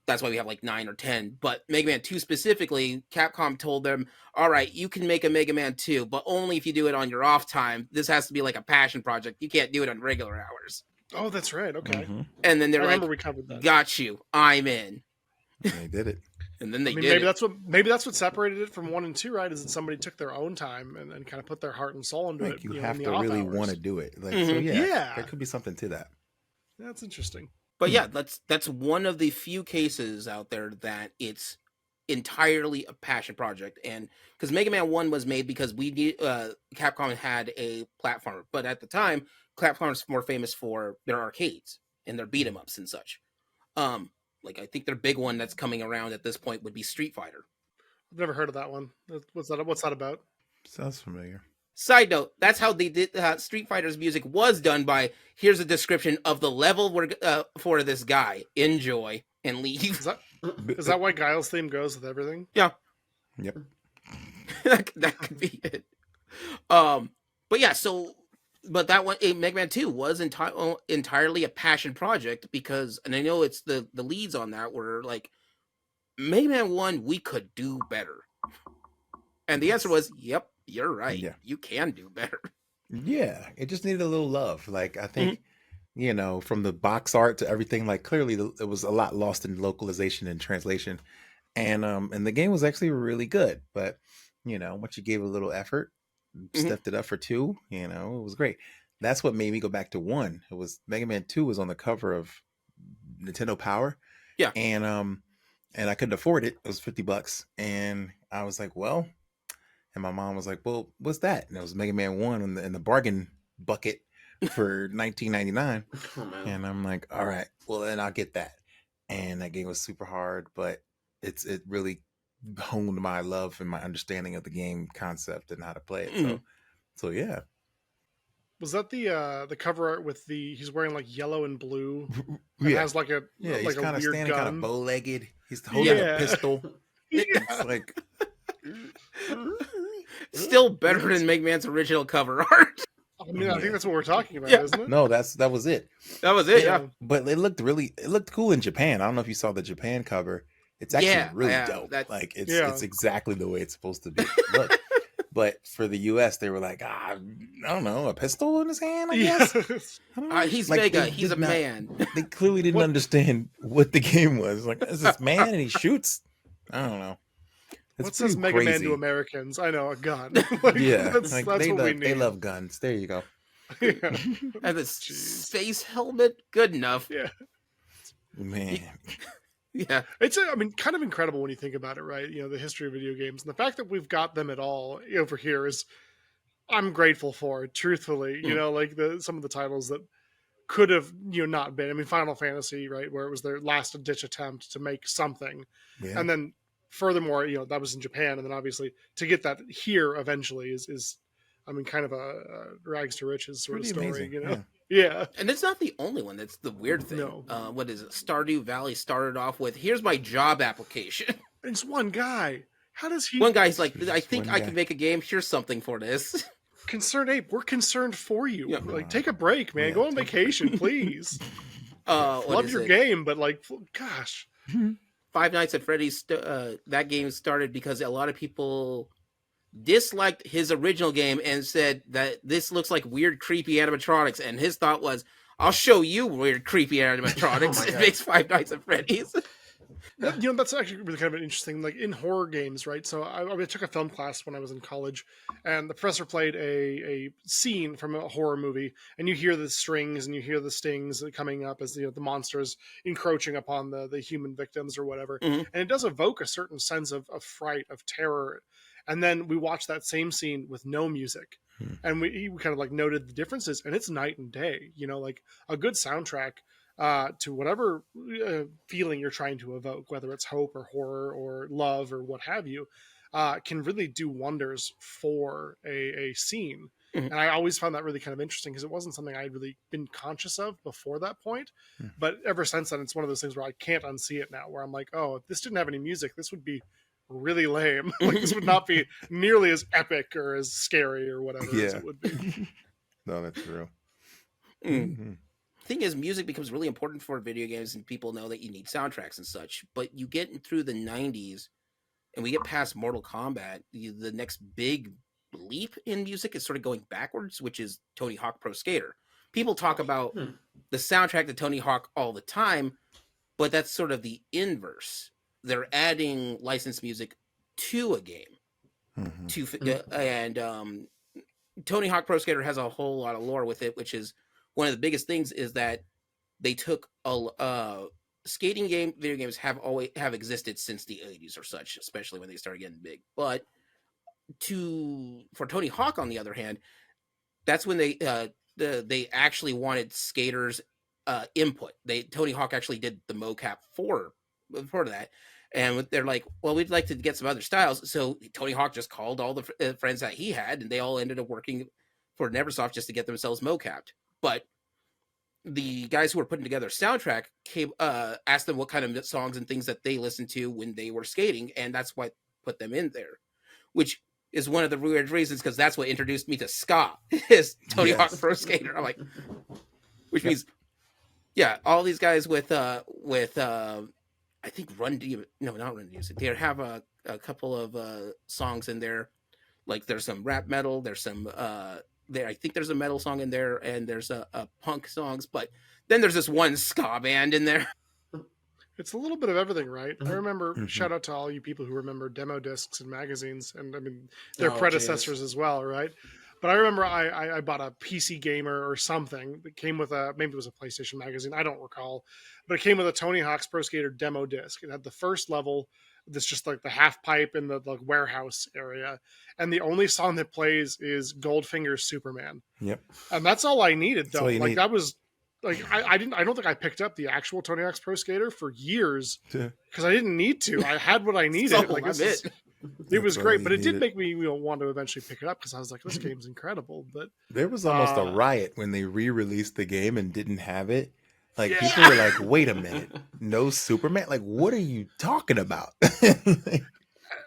[SPEAKER 2] That's why we have like 9 or 10. But Mega Man 2 specifically, Capcom told them, all right, you can make a Mega Man 2, but only if you do it on your off time. This has to be like a passion project. You can't do it on regular hours.
[SPEAKER 1] Oh, that's right. Okay.
[SPEAKER 2] And then they're like,
[SPEAKER 1] we covered that.
[SPEAKER 2] Got you. I'm in.
[SPEAKER 3] And they did it.
[SPEAKER 2] And then they did
[SPEAKER 1] maybe
[SPEAKER 2] it.
[SPEAKER 1] Maybe that's what separated it from 1 and 2, right? Is that somebody took their own time and kind of put their heart and soul into it.
[SPEAKER 3] You have to really want to do it. Like, so yeah, there could be something to that.
[SPEAKER 1] That's interesting.
[SPEAKER 2] But yeah, that's one of the few cases out there that it's entirely a passion project. And because Mega Man 1 was made because Capcom had a platformer, but at the time, Capcom was more famous for their arcades and their beat 'em ups and such. Like I think their big one that's coming around at this point would be Street Fighter.
[SPEAKER 1] I've never heard of that one. What's that about?
[SPEAKER 3] Sounds familiar.
[SPEAKER 2] Side note, that's how they did Street Fighter's music was done by, here's a description of the level for this guy. Enjoy and leave.
[SPEAKER 1] Is that why Guile's theme goes with everything?
[SPEAKER 2] Yeah.
[SPEAKER 3] Yep.
[SPEAKER 2] that could be it. But yeah, but that one, Mega Man 2 was entirely a passion project because, and I know it's the leads on that were like, Mega Man 1, we could do better. And the answer was, yep, you're right. Yeah. You can do better.
[SPEAKER 3] Yeah, it just needed a little love. Like, I think, from the box art to everything, like clearly it was a lot lost in localization and translation. And the game was actually really good. But, once you gave a little effort, stepped it up for 2, it was great. That's what made me go back to 1. It was Mega Man 2 was on the cover of Nintendo Power.
[SPEAKER 2] Yeah.
[SPEAKER 3] And I couldn't afford it. It was $50. And I was like, well, and my mom was like, well, what's that? And it was Mega Man 1 in the bargain bucket for $19.99.
[SPEAKER 4] Oh, man.
[SPEAKER 3] And I'm like, all right, well, then I'll get that. And that game was super hard, but it really honed my love and my understanding of the game concept and how to play it. So yeah.
[SPEAKER 1] Was that the cover art with he's wearing like yellow and blue?
[SPEAKER 3] Yeah.
[SPEAKER 1] Has like a
[SPEAKER 3] he's kind of standing
[SPEAKER 1] gun.
[SPEAKER 3] kind of bow-legged. He's holding a pistol. It's like
[SPEAKER 2] still better than Mega Man's original cover art.
[SPEAKER 1] I mean, I think that's what we're talking about, isn't it?
[SPEAKER 3] No, that was it.
[SPEAKER 2] That was it, yeah.
[SPEAKER 3] But it looked cool in Japan. I don't know if you saw the Japan cover. It's actually really dope. Like it's exactly the way it's supposed to be. Look. But for the U.S., they were like, I don't know, a pistol in his hand, I guess? I don't know.
[SPEAKER 2] He's like, Mega. He's a man.
[SPEAKER 3] They clearly didn't understand what the game was. Like, is this man and he shoots? I don't know.
[SPEAKER 1] What says Mega Man to Americans? I know, a gun. That's what we need.
[SPEAKER 3] They love guns. There you go.
[SPEAKER 1] Yeah.
[SPEAKER 2] And the space helmet, good enough.
[SPEAKER 1] Yeah.
[SPEAKER 3] Man.
[SPEAKER 2] Yeah.
[SPEAKER 1] It's, kind of incredible when you think about it, right? The history of video games. And the fact that we've got them at all over here is, I'm grateful for it, truthfully. Like some of the titles that could have, not been. Final Fantasy, right? Where it was their last ditch attempt to make something. Yeah. And then furthermore, that was in Japan. And then obviously to get that here eventually is kind of a rags to riches sort
[SPEAKER 3] pretty
[SPEAKER 1] of story,
[SPEAKER 3] amazing.
[SPEAKER 1] Yeah.
[SPEAKER 2] And it's not the only one. That's the weird thing.
[SPEAKER 1] No.
[SPEAKER 2] What is it? Stardew Valley started off with, here's my job application.
[SPEAKER 1] It's one guy. How does he...
[SPEAKER 2] One guy's like, I think I can make a game. Here's something for this.
[SPEAKER 1] Concerned Ape, we're concerned for you. Yeah. Like, take a break, man. Go on vacation, please. Love your game, but gosh.
[SPEAKER 2] Five Nights at Freddy's, that game started because a lot of people disliked his original game and said that this looks like weird, creepy animatronics. And his thought was, I'll show you weird, creepy animatronics. It makes Five Nights at Freddy's.
[SPEAKER 1] That's actually really kind of interesting. Like in horror games, right? So I took a film class when I was in college, and the professor played a scene from a horror movie, and you hear the strings and you hear the stings coming up as the monsters encroaching upon the human victims or whatever,
[SPEAKER 2] Mhm.
[SPEAKER 1] and it does evoke a certain sense of fright, of terror. And then we watch that same scene with no music,
[SPEAKER 3] Hmm.
[SPEAKER 1] and we kind of like noted the differences, and it's night and day. Like a good soundtrack to whatever feeling you're trying to evoke, whether it's hope or horror or love or what have you, can really do wonders for a scene.
[SPEAKER 2] Mhm.
[SPEAKER 1] And I always found that really kind of interesting because it wasn't something I had really been conscious of before that point.
[SPEAKER 3] Hmm.
[SPEAKER 1] But ever since then, it's one of those things where I can't unsee it now, where I'm like, oh, if this didn't have any music, this would be really lame. Like this would not be nearly as epic or as scary or whatever as
[SPEAKER 3] Yeah.
[SPEAKER 1] it would be.
[SPEAKER 3] No, that's true.
[SPEAKER 2] Mm.
[SPEAKER 3] Mhm.
[SPEAKER 2] Thing is, music becomes really important for video games, and people know that you need soundtracks and such. But you get through the '90s, and we get past Mortal Kombat. The next big leap in music is sort of going backwards, which is Tony Hawk Pro Skater. People talk about
[SPEAKER 4] Hmm.
[SPEAKER 2] the soundtrack to Tony Hawk all the time, but that's sort of the inverse. They're adding licensed music to a game
[SPEAKER 3] Mhm.
[SPEAKER 2] to and Tony Hawk Pro Skater has a whole lot of lore with it, which is one of the biggest things is that they took skating video games have existed since the 80s or such, especially when they started getting big. But for Tony Hawk, on the other hand, that's when they actually wanted skaters input. Tony Hawk actually did the mocap for that, and they're like, well, we'd like to get some other styles. So Tony Hawk just called all the friends that he had, and they all ended up working for Neversoft just to get themselves mocapped. But the guys who were putting together a soundtrack asked them what kind of songs and things that they listened to when they were skating, and that's what put them in there, which is one of the weird reasons, because that's what introduced me to ska is Tony Hawk
[SPEAKER 3] Yes.
[SPEAKER 2] Pro Skater. I'm like, which
[SPEAKER 3] Yep.
[SPEAKER 2] means, yeah, all these guys with I think not Run DMC. They have a couple of songs in there. Like there's some rap metal, there's some there. I think there's a metal song in there, and there's a punk songs, but then there's this one ska band in there.
[SPEAKER 1] It's a little bit of everything, right? I remember,
[SPEAKER 3] Mhm.
[SPEAKER 1] shout out to all you people who remember demo discs and magazines, and I mean, their
[SPEAKER 4] Oh,
[SPEAKER 1] predecessors
[SPEAKER 4] Jesus.
[SPEAKER 1] as well, right? But I remember I bought a PC Gamer or something that came with maybe it was a PlayStation magazine, I don't recall, but it came with a Tony Hawk's Pro Skater demo disc. It had the first level that's just like the half pipe in the like warehouse area, and the only song that plays is Goldfinger's Superman.
[SPEAKER 3] Yep.
[SPEAKER 1] And that's all I needed,
[SPEAKER 3] That's
[SPEAKER 1] though.
[SPEAKER 3] all you
[SPEAKER 1] Like
[SPEAKER 3] need.
[SPEAKER 1] that was like I don't think I picked up the actual Tony Hawk's Pro Skater for years
[SPEAKER 3] Yeah.
[SPEAKER 1] because I didn't need to. I had what I needed.
[SPEAKER 2] So
[SPEAKER 1] Like
[SPEAKER 2] I'm
[SPEAKER 1] it
[SPEAKER 3] That's
[SPEAKER 1] was
[SPEAKER 3] all
[SPEAKER 1] great,
[SPEAKER 3] you
[SPEAKER 1] but it did
[SPEAKER 3] needed.
[SPEAKER 1] make me want to eventually pick it up because I was like, this game's incredible. But
[SPEAKER 3] There was almost a
[SPEAKER 1] uh,
[SPEAKER 3] riot when they re-released the game and didn't have it. Like people
[SPEAKER 1] yeah,
[SPEAKER 3] were like, "Wait a minute, no Superman? Like, what are you talking about?"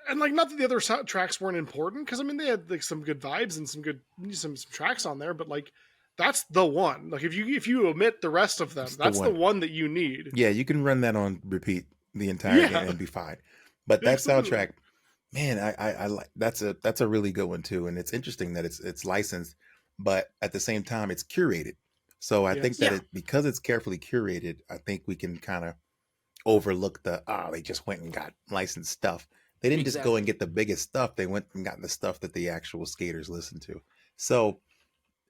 [SPEAKER 1] and like not that the other tracks weren't important because I mean they had like some good vibes and some tracks on there, but like that's the one. Like if you omit the rest of them,
[SPEAKER 3] It's the
[SPEAKER 1] that's the
[SPEAKER 3] one.
[SPEAKER 1] one that you need.
[SPEAKER 3] Yeah, you can run that on repeat the entire game
[SPEAKER 1] Yeah,
[SPEAKER 3] and be fine. But that
[SPEAKER 1] absolutely.
[SPEAKER 3] soundtrack, man, I like that's a really good one too. And it's interesting that it's licensed, but at the same time it's curated. So I think
[SPEAKER 1] Yes.
[SPEAKER 3] that
[SPEAKER 2] Yeah,
[SPEAKER 3] because it's carefully curated, I think we can kind of overlook they just went and got licensed stuff. They didn't just go
[SPEAKER 2] exactly.
[SPEAKER 3] and get the biggest stuff. They went and got the stuff that the actual skaters listen to. So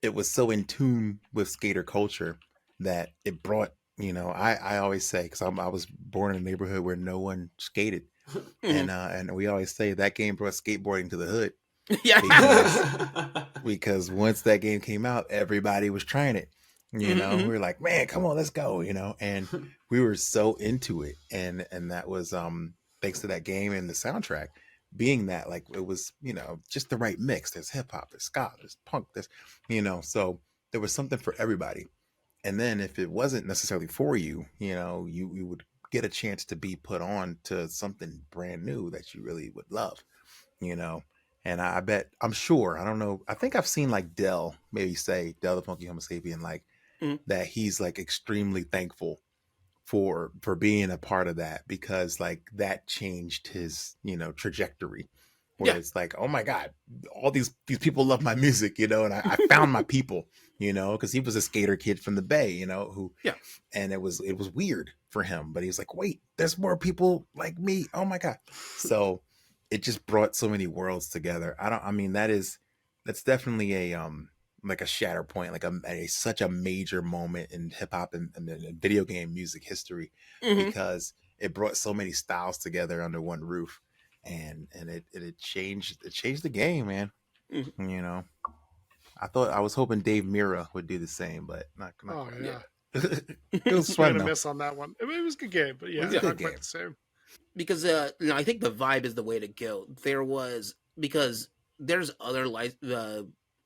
[SPEAKER 3] it was so in tune with skater culture that it brought, I always say, because I was born in a neighborhood where no one skated.
[SPEAKER 2] Mhm.
[SPEAKER 3] And we always say that game brought skateboarding to the hood
[SPEAKER 2] Yeah.
[SPEAKER 3] because once that game came out, everybody was trying it. We
[SPEAKER 2] Mhm.
[SPEAKER 3] were like, man, come on, let's go, and we were so into it. And that was thanks to that game and the soundtrack being that like it was, just the right mix. There's hip hop, there's ska, there's punk, so there was something for everybody. And then if it wasn't necessarily for you, you would get a chance to be put on to something brand new that you really would love, you know. And I bet, I'm sure, I don't know, I think I've seen like Dell maybe say, Dell the Funky Homo Sapien, like
[SPEAKER 2] Mhm.
[SPEAKER 3] that he's like extremely thankful for being a part of that because like that changed his, trajectory. where
[SPEAKER 2] Yeah.
[SPEAKER 3] it's like, oh my god, all these people love my music, you know, and I found my people, you know, because he was a skater kid from the Bay, you know, who
[SPEAKER 2] Yeah.
[SPEAKER 3] and it was weird for him, but he was like, wait, there's more people like me. Oh my god. So it just brought so many worlds together. I mean, that's definitely a like a shatter point, like such a major moment in hip hop and video game music history,
[SPEAKER 2] Hmm.
[SPEAKER 3] because it brought so many styles together under one roof, and it changed the game, man.
[SPEAKER 2] Hmm.
[SPEAKER 3] You know, I was hoping Dave Mira would do the same, but not
[SPEAKER 1] Oh
[SPEAKER 3] quite.
[SPEAKER 1] yeah,
[SPEAKER 3] It was
[SPEAKER 1] I'm
[SPEAKER 3] fun
[SPEAKER 1] gonna
[SPEAKER 3] though.
[SPEAKER 1] miss on that one. I mean, it was a good game, but
[SPEAKER 3] It
[SPEAKER 1] yeah,
[SPEAKER 3] was a
[SPEAKER 2] Yeah.
[SPEAKER 3] good
[SPEAKER 1] not quite
[SPEAKER 3] game.
[SPEAKER 1] the same.
[SPEAKER 2] Because I think the vibe is the way to go. Because there's other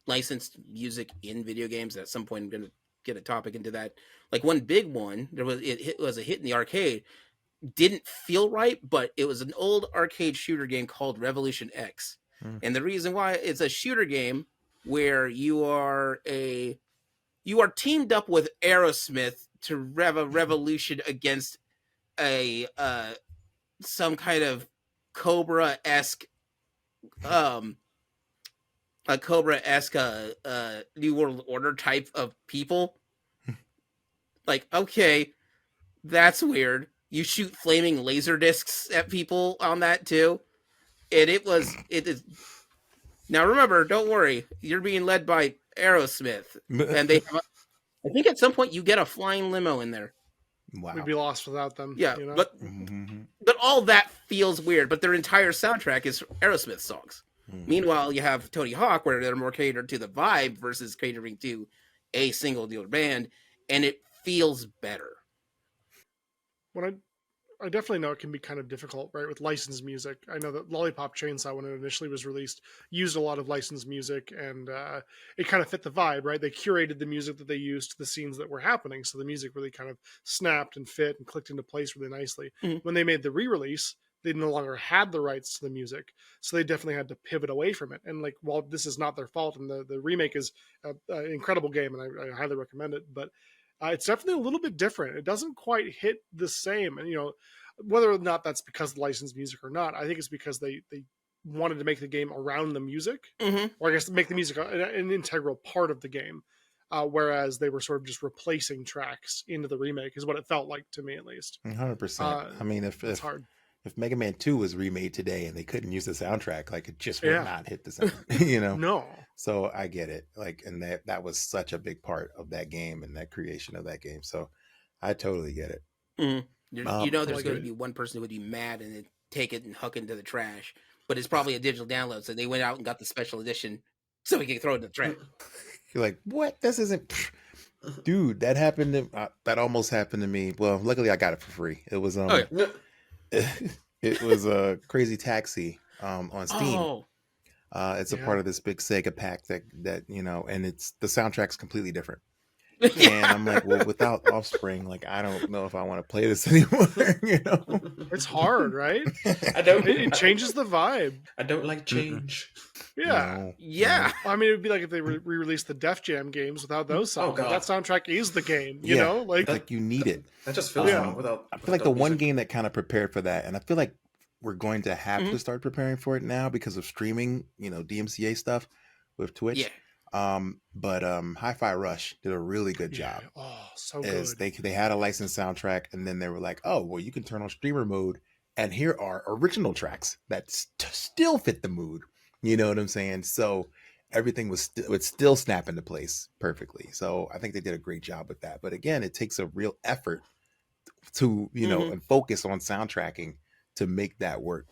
[SPEAKER 2] licensed music in video games. At some point, I'm gonna get a topic into that. Like one big one, was a hit in the arcade. Didn't feel right, but it was an old arcade shooter game called Revolution X.
[SPEAKER 3] Mm.
[SPEAKER 2] And the reason why it's a shooter game where you are teamed up with Aerosmith to rev a revolution against a some kind of Cobra-esque um a Cobra-esque New World Order type of people. Like, okay, that's weird. You shoot flaming laser discs at people on that too. And it is now remember, don't worry, you're being led by Aerosmith. And I think at some point you get a flying limo in there.
[SPEAKER 3] Wow.
[SPEAKER 1] We'd be lost without them.
[SPEAKER 2] Yeah,
[SPEAKER 1] You know?
[SPEAKER 2] but all that feels weird. But their entire soundtrack is Aerosmith songs. Meanwhile, you have Tony Hawk, where they're more catered to the vibe versus catering to a single dealer band, and it feels better.
[SPEAKER 1] when I definitely know it can be kind of difficult, right, with licensed music. I know that Lollipop Chainsaw, when it initially was released, used a lot of licensed music, and it kind of fit the vibe, right? They curated the music that they used to the scenes that were happening, so the music really kind of snapped and fit and clicked into place really nicely.
[SPEAKER 2] Mhm.
[SPEAKER 1] When they made the re-release, they no longer had the rights to the music, so they definitely had to pivot away from it. And like, while this is not their fault, and the remake is an incredible game, and I highly recommend it, but it's definitely a little bit different. It doesn't quite hit the same, and whether or not that's because of licensed music or not, I think it's because they wanted to make the game around the music,
[SPEAKER 2] Mm-hmm.
[SPEAKER 1] or I guess make the music an integral part of the game, whereas they were sort of just replacing tracks into the remake, is what it felt like to me, at least.
[SPEAKER 3] 100%. I mean,
[SPEAKER 1] It's
[SPEAKER 3] if
[SPEAKER 1] hard.
[SPEAKER 3] Mega Man 2 was remade today and they couldn't use the soundtrack, like it just would
[SPEAKER 1] Yeah.
[SPEAKER 3] not hit the same, you know.
[SPEAKER 1] No.
[SPEAKER 3] So I get it. Like, and that was such a big part of that game and that creation of that game. So I totally get it.
[SPEAKER 2] Mm-hmm. There's
[SPEAKER 1] like
[SPEAKER 2] going
[SPEAKER 1] it.
[SPEAKER 2] to be one person who would be mad and then take it and huck it into the trash. But it's probably a digital download, so they went out and got the special edition so we can throw it in the trash.
[SPEAKER 3] You're like, what? This isn't, dude. That happened. That almost happened to me. Well, luckily I got it for free. It was
[SPEAKER 2] Oh, yeah.
[SPEAKER 3] it was a Crazy Taxi on Steam.
[SPEAKER 2] Oh,
[SPEAKER 3] It's a
[SPEAKER 1] Yeah.
[SPEAKER 3] part of this big Sega pack that and it's the soundtrack's completely different.
[SPEAKER 2] yeah.
[SPEAKER 3] And I'm like, well, without Offspring, like I don't know if I want to play this anymore. You know,
[SPEAKER 1] It's hard, right?
[SPEAKER 4] I don't.
[SPEAKER 1] It changes the vibe.
[SPEAKER 4] I don't like change.
[SPEAKER 1] Yeah.
[SPEAKER 3] No,
[SPEAKER 2] Yeah.
[SPEAKER 1] I mean, it would be like if they re-released the Def Jam games without those songs.
[SPEAKER 4] God.
[SPEAKER 1] That soundtrack is the game, you
[SPEAKER 3] Yeah.
[SPEAKER 1] know? Like,
[SPEAKER 3] like you need it.
[SPEAKER 4] That just feels
[SPEAKER 1] Yeah.
[SPEAKER 4] wrong without.
[SPEAKER 3] I feel like the
[SPEAKER 4] without
[SPEAKER 3] one
[SPEAKER 4] music.
[SPEAKER 3] game that kind of prepared for that, and I feel like we're going to have
[SPEAKER 2] Mhm.
[SPEAKER 3] to start preparing for it now because of streaming, DMCA stuff with Twitch.
[SPEAKER 2] Yeah.
[SPEAKER 3] But Hi-Fi Rush did a really good job.
[SPEAKER 1] yeah. Oh, so
[SPEAKER 3] Is
[SPEAKER 1] good.
[SPEAKER 3] they had a licensed soundtrack, and then they were like, oh, well, you can turn on streamer mode, and here are original tracks that still fit the mood. You know what I'm saying? So everything would still snap into place perfectly. So I think they did a great job with that. But again, it takes a real effort to
[SPEAKER 2] Mhm.
[SPEAKER 3] and focus on soundtracking to make that work.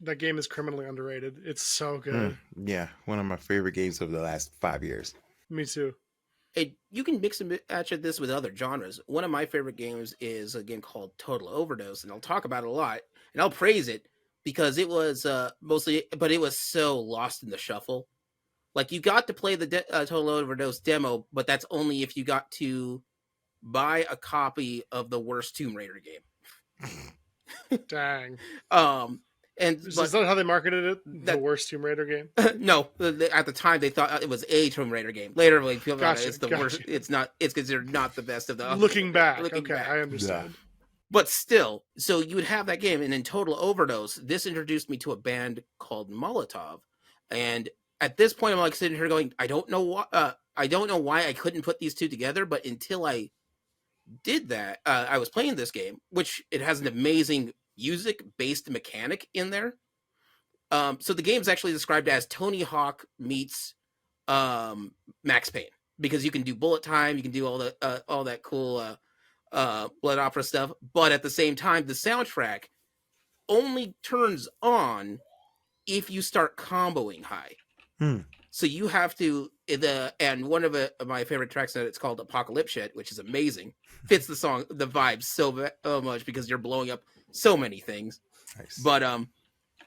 [SPEAKER 1] That game is criminally underrated. It's so good.
[SPEAKER 3] Yeah, one of my favorite games of the last 5 years.
[SPEAKER 1] Me too.
[SPEAKER 2] Hey, you can mix and match this with other genres. One of my favorite games is a game called Total Overdose, and I'll talk about it a lot, and I'll praise it because it was mostly, but it was so lost in the shuffle. Like, you got to play the Total Overdose demo, but that's only if you got to buy a copy of the worst Tomb Raider game.
[SPEAKER 1] Dang.
[SPEAKER 2] Is
[SPEAKER 1] Is that how they marketed it? The
[SPEAKER 2] that-
[SPEAKER 1] worst Tomb Raider game?
[SPEAKER 2] no, at the time they thought it was a Tomb Raider game. Later, when people found out
[SPEAKER 1] Gotcha,
[SPEAKER 2] it's the
[SPEAKER 1] gotcha.
[SPEAKER 2] worst. It's not. It's considered not the best of the.
[SPEAKER 1] Looking back.
[SPEAKER 2] Looking
[SPEAKER 1] Okay,
[SPEAKER 2] back.
[SPEAKER 1] I understand.
[SPEAKER 2] But still, so you would have that game, and in Total Overdose, this introduced me to a band called Molotov, and at this point, I'm like sitting here going, I don't know why. I don't know why I couldn't put these two together, but until I did that, I was playing this game, which it has an amazing music-based mechanic in there. So the game's actually described as Tony Hawk meets Max Payne, because you can do bullet time, you can do all that cool blood opera stuff, but at the same time, the soundtrack only turns on if you start comboing high.
[SPEAKER 3] Hmm.
[SPEAKER 2] So you have to and one of my favorite tracks that it's called Apocalypse Shit, which is amazing. Fits the song, the vibe so much, because you're blowing up so many things.
[SPEAKER 3] Nice.
[SPEAKER 2] But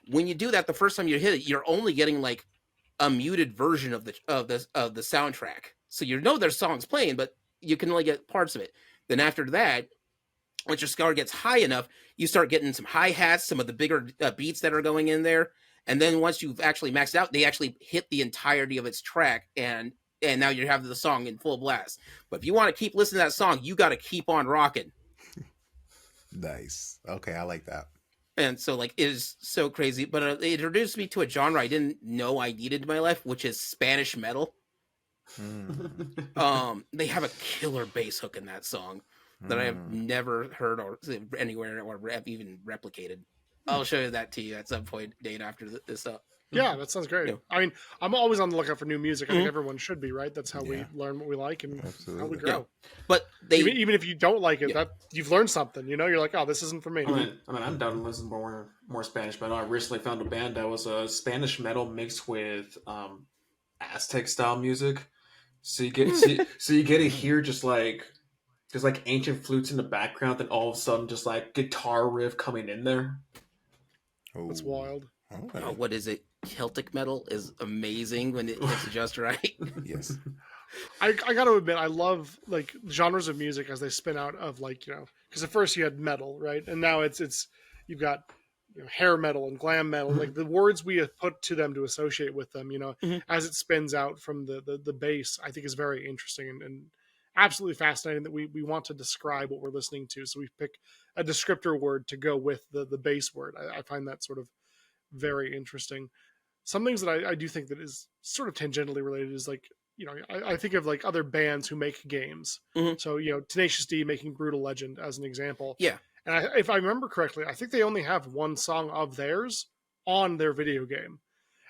[SPEAKER 2] when you do that, the first time you hit it, you're only getting like a muted version of the soundtrack. So you know there's songs playing, but you can only get parts of it. Then after that, once your score gets high enough, you start getting some hi-hats, some of the bigger beats that are going in there. And then once you've actually maxed out, they actually hit the entirety of its track, and now you have the song in full blast. But if you want to keep listening to that song, you got to keep on rocking.
[SPEAKER 3] Nice. Okay, I like that.
[SPEAKER 2] And so, like, it is so crazy. But it introduced me to a genre I didn't know I needed in my life, which is Spanish metal. They have a killer bass hook in that song that I have never heard or anywhere or even replicated. I'll show you that to you at some point, Dane, after this up.
[SPEAKER 1] Yeah, that sounds great.
[SPEAKER 2] Yeah.
[SPEAKER 1] I mean, I'm always on the lookout for new music. I think everyone should be, right? That's how we
[SPEAKER 3] Yeah.
[SPEAKER 1] learn what we like and how we
[SPEAKER 3] Absolutely.
[SPEAKER 1] grow.
[SPEAKER 2] Yeah. But they
[SPEAKER 1] Even if you don't like it,
[SPEAKER 2] Yeah.
[SPEAKER 1] that you've learned something. You know, you're like, oh, this isn't for me.
[SPEAKER 4] I mean, I'm down to listen to more Spanish metal. I recently found a band that was a Spanish metal mixed with Aztec style music. So you get so you get to hear just like ancient flutes in the background, then all of a sudden just like guitar riff coming in there.
[SPEAKER 1] That's
[SPEAKER 3] Oh,
[SPEAKER 1] wild.
[SPEAKER 3] okay.
[SPEAKER 2] what is it? Celtic metal is amazing when it's just right.
[SPEAKER 3] Yes.
[SPEAKER 1] I got to admit, I love like genres of music as they spin out of like, you know, because at first you had metal, right? And now it's you've got, you know, hair metal and glam metal, like the words we have put to them to associate with them, you know, as it spins out from the bass, I think is very interesting and absolutely fascinating that we want to describe what we're listening to. So we pick a descriptor word to go with the base word. I find that sort of very interesting. Some things that I do think that is sort of tangentially related is like, you know, I think of like other bands who make games. So, you know, Tenacious D making Brutal Legend as an example.
[SPEAKER 2] Yeah.
[SPEAKER 1] And if I remember correctly, I think they only have one song of theirs on their video game.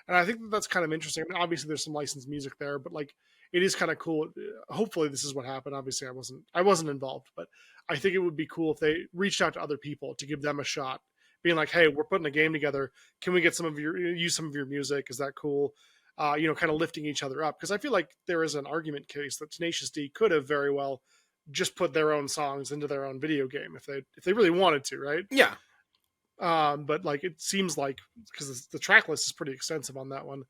[SPEAKER 1] And I think that that's kind of interesting. I mean, obviously, there's some licensed music there, but like, it is kind of cool. Hopefully, this is what happened. Obviously, I wasn't involved, but I think it would be cool if they reached out to other people to give them a shot, being like, "Hey, we're putting a game together. Can we get use some of your music? Is that cool?" You know, kind of lifting each other up, because I feel like there is an argument case that Tenacious D could have very well just put their own songs into their own video game if they really wanted to, right?
[SPEAKER 2] Yeah.
[SPEAKER 1] But like it seems like, because the track list is pretty extensive on that one,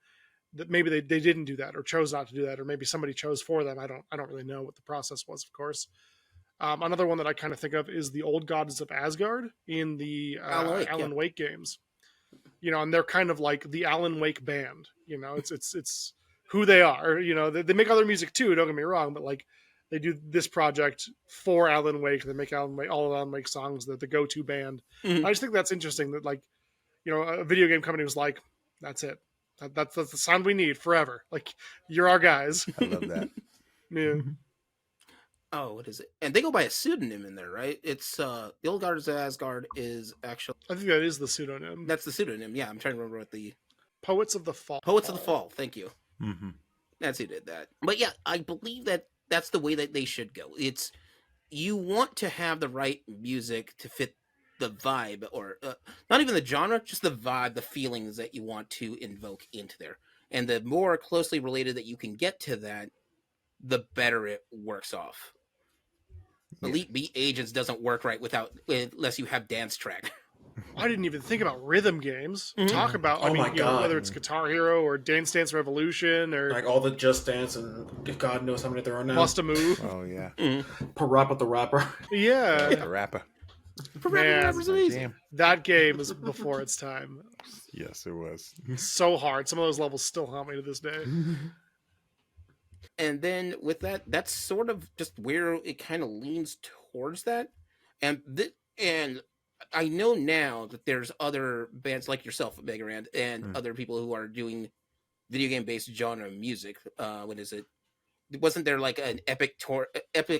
[SPEAKER 1] that maybe they didn't do that or chose not to do that, or maybe somebody chose for them. I don't really know what the process was, of course. Another one that I kind of think of is the Old Gods of Asgard in the Alan Wake games. You know, and they're kind of like the Alan Wake band. You know, it's who they are. You know, they make other music too. Don't get me wrong, but like they do this project for Alan Wake. They make all of Alan Wake songs. The go-to band. I just think that's interesting that, like, you know, a video game company was like, that's it. That's the sound we need forever. Like, you're our guys.
[SPEAKER 3] I love that.
[SPEAKER 1] Yeah.
[SPEAKER 2] Oh, what is it? And they go by a pseudonym in there, right? It's the Old Gods of Asgard is actually
[SPEAKER 1] I think that is the pseudonym.
[SPEAKER 2] that's the pseudonym. Yeah, I'm trying to remember what the
[SPEAKER 1] Poets of the Fall.
[SPEAKER 2] Poets of the Fall. Thank you.
[SPEAKER 3] Mm-hmm.
[SPEAKER 2] That's who did that. But yeah, I believe that that's the way that they should go. It's you want to have the right music to fit the vibe, or not even the genre, just the vibe, the feelings that you want to invoke into there. And the more closely related that you can get to that, the better it works off.
[SPEAKER 3] Yeah.
[SPEAKER 2] Elite Beat Agents doesn't work right unless you have dance track.
[SPEAKER 1] I didn't even think about rhythm games. Talk about, I
[SPEAKER 4] Oh
[SPEAKER 1] mean,
[SPEAKER 4] my
[SPEAKER 1] you know,
[SPEAKER 4] God.
[SPEAKER 1] whether it's Guitar Hero or Dance Dance Revolution or
[SPEAKER 4] Like all the Just Dance and God knows how many there are now.
[SPEAKER 1] Bust a Move.
[SPEAKER 3] Oh yeah.
[SPEAKER 4] Parappa the Rapper.
[SPEAKER 1] Yeah,
[SPEAKER 3] The rapper.
[SPEAKER 1] Man,
[SPEAKER 2] Rapper's amazing.
[SPEAKER 3] Jam.
[SPEAKER 1] that game is before its time.
[SPEAKER 3] Yes, it was.
[SPEAKER 1] So hard. Some of those levels still haunt me to this day.
[SPEAKER 2] And then with that, that's sort of just where it kind of leans towards that. And And I know now that there's other bands like yourself, Megaran, and
[SPEAKER 3] Mm.
[SPEAKER 2] other people who are doing video game based genre music. What is it? Wasn't there like an epic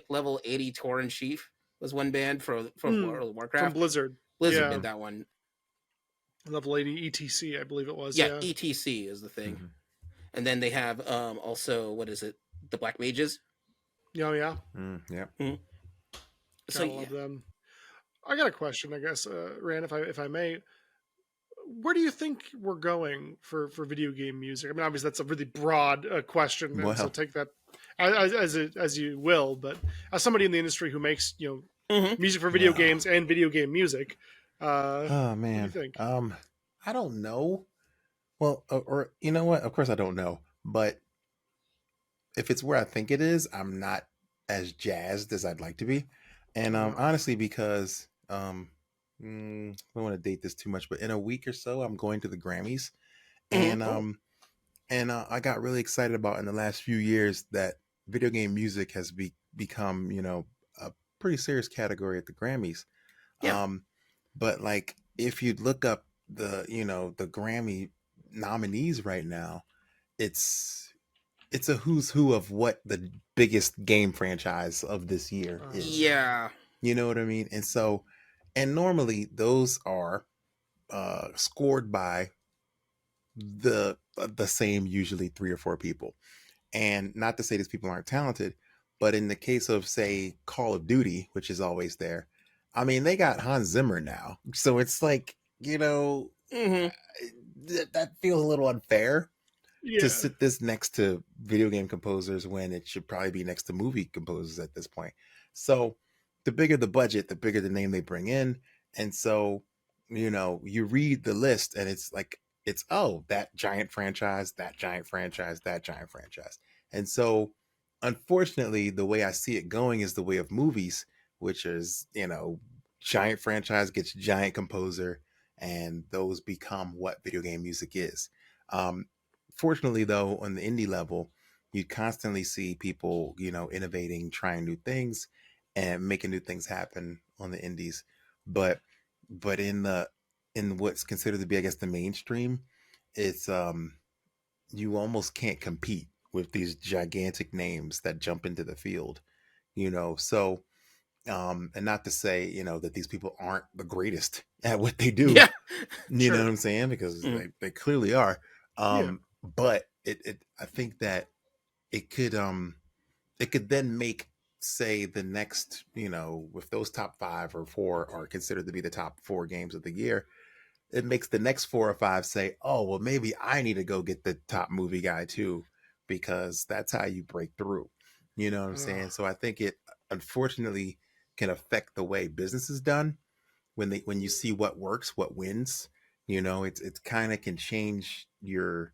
[SPEAKER 2] level 80 Torrent Chief was one band from
[SPEAKER 1] Mm,
[SPEAKER 2] World of
[SPEAKER 1] from
[SPEAKER 2] Warcraft?
[SPEAKER 1] Blizzard.
[SPEAKER 2] Blizzard
[SPEAKER 1] Yeah,
[SPEAKER 2] did that one.
[SPEAKER 1] Level 80 ETC, I believe it was.
[SPEAKER 2] Yeah,
[SPEAKER 1] Yeah.
[SPEAKER 2] ETC is the thing.
[SPEAKER 3] Mm-hmm.
[SPEAKER 2] And then they have also what is it? The Black Mages.
[SPEAKER 1] Oh yeah,
[SPEAKER 3] Yeah.
[SPEAKER 2] Mhm. So
[SPEAKER 1] gotta
[SPEAKER 2] yeah.
[SPEAKER 1] love them. I got a question, I guess, Rand, if I may. Where do you think we're going for video game music? I mean, obviously that's a really broad question, and so
[SPEAKER 3] Well,
[SPEAKER 1] take that as you will. But as somebody in the industry who makes
[SPEAKER 2] Hmm.
[SPEAKER 1] music for video
[SPEAKER 3] well.
[SPEAKER 1] games and video game music,
[SPEAKER 3] Oh
[SPEAKER 1] what do you
[SPEAKER 3] man.
[SPEAKER 1] think?
[SPEAKER 3] I don't know. Well, or you know what? Of course I don't know. But if it's where I think it is, I'm not as jazzed as I'd like to be. And
[SPEAKER 1] Uh,
[SPEAKER 3] honestly, because I don't want to date this too much, but in a week or so, I'm going to the Grammys,
[SPEAKER 2] Hmm.
[SPEAKER 3] and
[SPEAKER 1] oh,
[SPEAKER 3] I got really excited about in the last few years that video game music has become a pretty serious category at the Grammys.
[SPEAKER 2] Yeah.
[SPEAKER 3] Um, but like if you look up the Grammy nominees right now, it's it's a who's who of what the biggest game franchise of this year is.
[SPEAKER 2] Yeah.
[SPEAKER 3] You know what I mean? And so, and normally those are scored by the same usually three or four people. And not to say these people aren't talented, but in the case of say Call of Duty, which is always there, I mean they got Hans Zimmer now, so it's like
[SPEAKER 2] Hmm.
[SPEAKER 3] that feels a little unfair to
[SPEAKER 1] yeah,
[SPEAKER 3] sit this next to video game composers when it should probably be next to movie composers at this point. So the bigger the budget, the bigger the name they bring in. And so, you read the list and it's like, it's, oh, that giant franchise, that giant franchise, that giant franchise. And so, unfortunately, the way I see it going is the way of movies, which is, giant franchise gets giant composer, and those become what video game music is. Um, Fortunately though, on the indie level, you constantly see people innovating, trying new things and making new things happen on the indies. But in what's considered to be, I guess, the mainstream, it's you almost can't compete with these gigantic names that jump into the field. So and not to say that these people aren't the greatest at what they do,
[SPEAKER 2] Yeah.
[SPEAKER 3] you know what
[SPEAKER 1] sure,
[SPEAKER 3] I'm saying? Because
[SPEAKER 2] Mhm.
[SPEAKER 3] they clearly are.
[SPEAKER 1] yeah,
[SPEAKER 3] But I think that it could then make, say, the next, if those top five or four are considered to be the top four games of the year, it makes the next four or five say, oh, well, maybe I need to go get the top movie guy too, because that's how you break through. You know what I'm
[SPEAKER 1] uh,
[SPEAKER 3] saying? So I think it unfortunately can affect the way business is done when you see what works, what wins. It's kind of can change your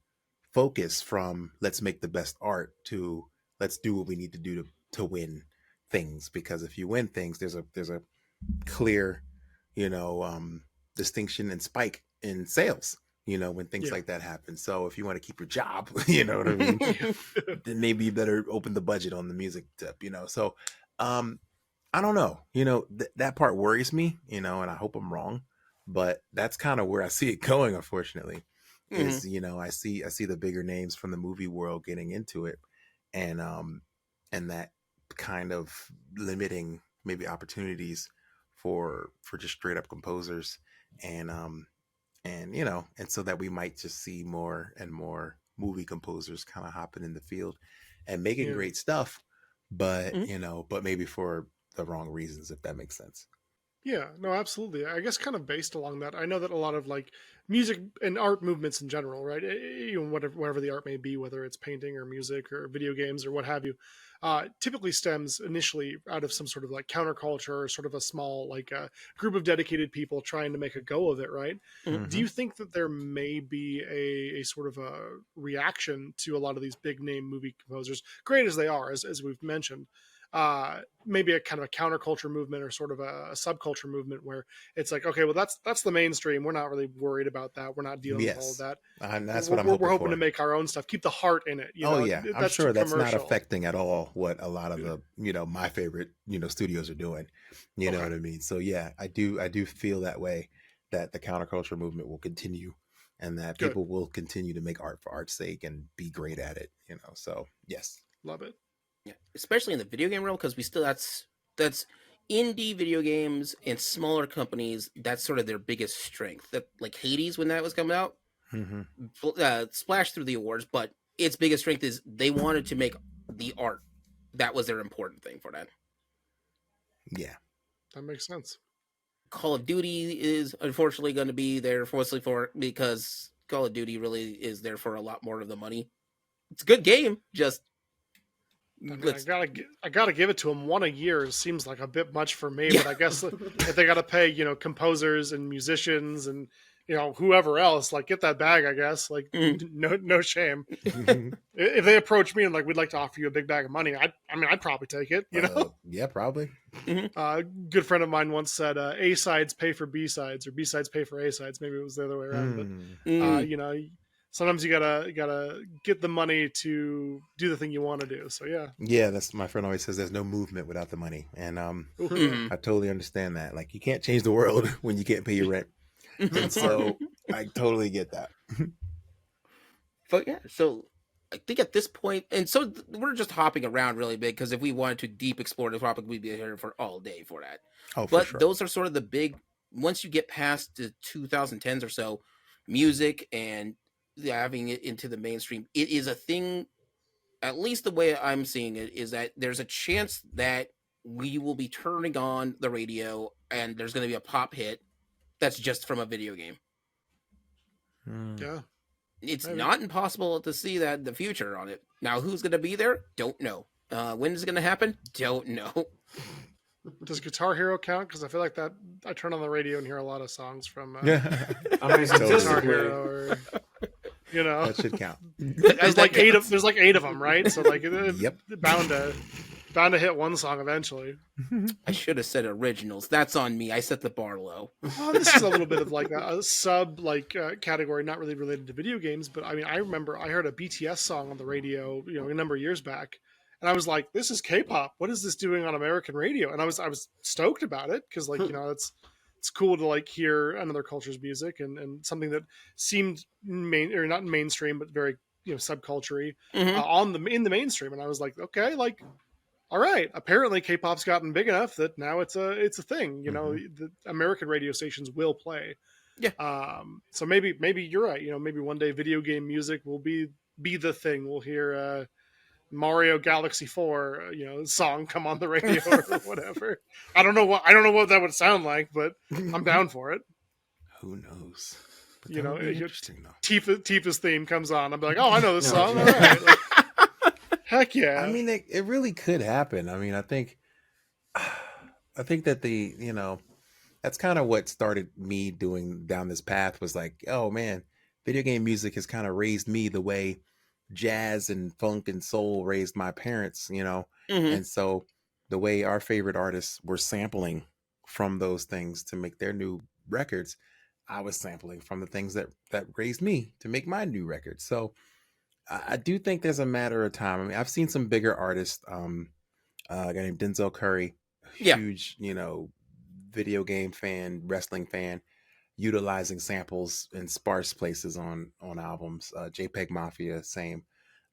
[SPEAKER 3] focus from let's make the best art to let's do what we need to do to win things. Because if you win things, there's a clear, you know, um, distinction and spike in sales. When things
[SPEAKER 1] yeah,
[SPEAKER 3] like that happen. So if you want to keep your job, you know what I mean,
[SPEAKER 1] yeah,
[SPEAKER 3] then maybe you better open the budget on the music tip. So um, I don't know. That part worries me, and I hope I'm wrong, but that's kind of where I see it going, unfortunately.
[SPEAKER 2] Hmm.
[SPEAKER 3] Is, I see the bigger names from the movie world getting into it, and that kind of limiting maybe opportunities for just straight up composers, and and so that we might just see more and more movie composers kind of hopping in the field and making
[SPEAKER 1] yeah.
[SPEAKER 3] great stuff, but
[SPEAKER 2] Hmm.
[SPEAKER 3] but maybe for the wrong reasons, if that makes sense.
[SPEAKER 1] Yeah, no, absolutely. I guess kind of based along that, I know that a lot of like music and art movements in general, right? Whatever the art may be, whether it's painting or music or video games or what have you, typically stems initially out of some sort of like counterculture or sort of a small like group of dedicated people trying to make a go of it, right?
[SPEAKER 2] Hmm.
[SPEAKER 1] Do
[SPEAKER 3] Mm-hmm.
[SPEAKER 1] you think that there may be a sort of a reaction to a lot of these big name movie composers, great as they are, as we've mentioned? maybe a kind of a counterculture movement or sort of a subculture movement where it's like, okay, well that's the mainstream. We're not really worried about that. We're not dealing with all of
[SPEAKER 3] Yes,
[SPEAKER 1] that.
[SPEAKER 3] and that's what I'm
[SPEAKER 1] We're
[SPEAKER 3] hoping
[SPEAKER 1] hoping to
[SPEAKER 3] for.
[SPEAKER 1] make our own stuff. Keep the heart in it.
[SPEAKER 3] Oh yeah, I'm
[SPEAKER 1] That's too
[SPEAKER 3] sure that's not
[SPEAKER 1] commercial.
[SPEAKER 3] affecting at all what a lot of the my favorite studios are doing. You know
[SPEAKER 1] Okay,
[SPEAKER 3] what I mean? So yeah, I do feel that way, that the counterculture movement will continue, and that
[SPEAKER 1] good,
[SPEAKER 3] people will continue to make art for art's sake and be great at it. So yes.
[SPEAKER 1] love it.
[SPEAKER 2] Yeah, especially in the video game realm, because we still that's indie video games and smaller companies. That's sort of their biggest strength. That like Hades when that was coming out,
[SPEAKER 3] Hmm.
[SPEAKER 2] splashed through the awards, but its biggest strength is they wanted to make the art. That was their important thing for that.
[SPEAKER 3] Yeah.
[SPEAKER 1] That makes sense.
[SPEAKER 2] Call of Duty is unfortunately going to be there mostly for because Call of Duty really is there for a lot more of the money. It's a good game, just
[SPEAKER 1] I mean,
[SPEAKER 2] let's
[SPEAKER 1] I gotta give it to them. One a year seems like a bit much for me,
[SPEAKER 2] yeah.
[SPEAKER 1] but I guess if they gotta pay, composers and musicians and whoever else, like get that bag. I guess like
[SPEAKER 2] Mhm.
[SPEAKER 1] no shame. If they approach me and like we'd like to offer you a big bag of money, I mean I'd probably take it.
[SPEAKER 3] Yeah, probably.
[SPEAKER 1] Good friend of mine once said, "A sides pay for B sides, or B sides pay for A sides." Maybe it was the other way around, but
[SPEAKER 2] Mm.
[SPEAKER 1] sometimes you gotta get the money to do the thing you want to do. So yeah.
[SPEAKER 3] Yeah, that's my friend always says. There's no movement without the money, and
[SPEAKER 1] Ooh, yeah.
[SPEAKER 2] Mhm.
[SPEAKER 3] I totally understand that. Like you can't change the world when you can't pay your rent, and
[SPEAKER 1] It's hard.
[SPEAKER 3] so I totally get that.
[SPEAKER 2] But yeah, so I think at this point, and so we're just hopping around really big because if we wanted to deep explore the topic, we'd be here for all day for that.
[SPEAKER 3] Oh, for
[SPEAKER 2] But
[SPEAKER 3] sure.
[SPEAKER 2] those are sort of the big. Once you get past the 2010s or so, music and having it into the mainstream, it is a thing. At least the way I'm seeing it is that there's a chance that we will be turning on the radio and there's going to be a pop hit that's just from a video game.
[SPEAKER 3] Hmm.
[SPEAKER 1] Yeah.
[SPEAKER 2] It's
[SPEAKER 1] Maybe.
[SPEAKER 2] not impossible to see that in the future on it. Now, who's going to be there? Don't know. When is it going to happen? Don't know.
[SPEAKER 1] Does Guitar Hero count? Because I feel like that I turn on the radio and hear a lot of songs from
[SPEAKER 3] Yeah,
[SPEAKER 4] I mean,
[SPEAKER 3] Totally.
[SPEAKER 1] Guitar
[SPEAKER 4] statistically,
[SPEAKER 1] Hero, or
[SPEAKER 3] that should count.
[SPEAKER 1] there's like eight of them, right? So like
[SPEAKER 3] Yep.
[SPEAKER 1] bound to hit one song eventually.
[SPEAKER 2] I should have said originals. That's on me. I set the bar low.
[SPEAKER 1] Well, this is a little bit of like a sub category, not really related to video games, but I mean I remember I heard a BTS song on the radio, a number of years back, and I was like, "This is K-pop. What is this doing on American radio?" And I was stoked about it because like it's cool to like hear another culture's music and something that seemed not mainstream but very subculture
[SPEAKER 2] Mhm.
[SPEAKER 1] in the mainstream, and I was like, okay, like all right, apparently K-pop's gotten big enough that now it's a thing. The American radio stations will play.
[SPEAKER 2] Yeah.
[SPEAKER 1] So maybe you're right. Maybe one day video game music will be the thing. We'll hear Mario Galaxy 4, song come on the radio or whatever. I don't know what that would sound like, but I'm down for it.
[SPEAKER 3] Who knows? But
[SPEAKER 1] You
[SPEAKER 3] that
[SPEAKER 1] know,
[SPEAKER 3] would be
[SPEAKER 1] you-
[SPEAKER 3] interesting though.
[SPEAKER 1] Tifa's theme comes on. I'm like, oh, I know this
[SPEAKER 4] No,
[SPEAKER 1] song. All
[SPEAKER 4] geez.
[SPEAKER 1] right. Like, heck yeah.
[SPEAKER 3] I mean, it really could happen. I mean, I think that that's kind of what started me doing down this path was like, oh man, video game music has kind of raised me the way jazz and funk and soul raised my parents.
[SPEAKER 2] Mhm.
[SPEAKER 3] And so the way our favorite artists were sampling from those things to make their new records, I was sampling from the things that raised me to make my new records. So I do think there's a matter of time. I mean, I've seen some bigger artists, a guy named Denzel Curry,
[SPEAKER 2] Yeah.
[SPEAKER 3] huge, video game fan, wrestling fan, utilizing samples in sparse places on albums. JPEG Mafia, same.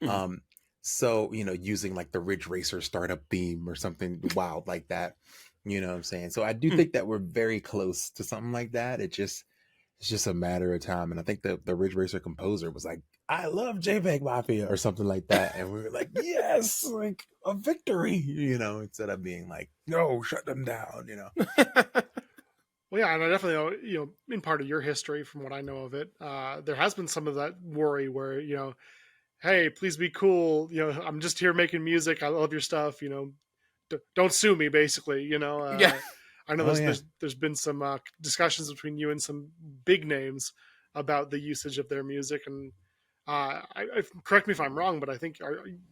[SPEAKER 2] Mhm.
[SPEAKER 3] So using like the Ridge Racer startup theme or something wild like that. You know what I'm saying? So I do think that we're very close to something like that. It's just a matter of time. And I think the Ridge Racer composer was like, I love JPEG Mafia or something like that. And we were like, yes, like a victory, instead of being like, no, shut them down.
[SPEAKER 1] Well, yeah, and I definitely know, in part of your history, from what I know of it, there has been some of that worry where, hey, please be cool. I'm just here making music. I love your stuff. Don't sue me, basically.
[SPEAKER 2] Yeah.
[SPEAKER 1] I know
[SPEAKER 3] Oh, yeah.
[SPEAKER 1] there's been some discussions between you and some big names about the usage of their music, and Correct me if I'm wrong, but I think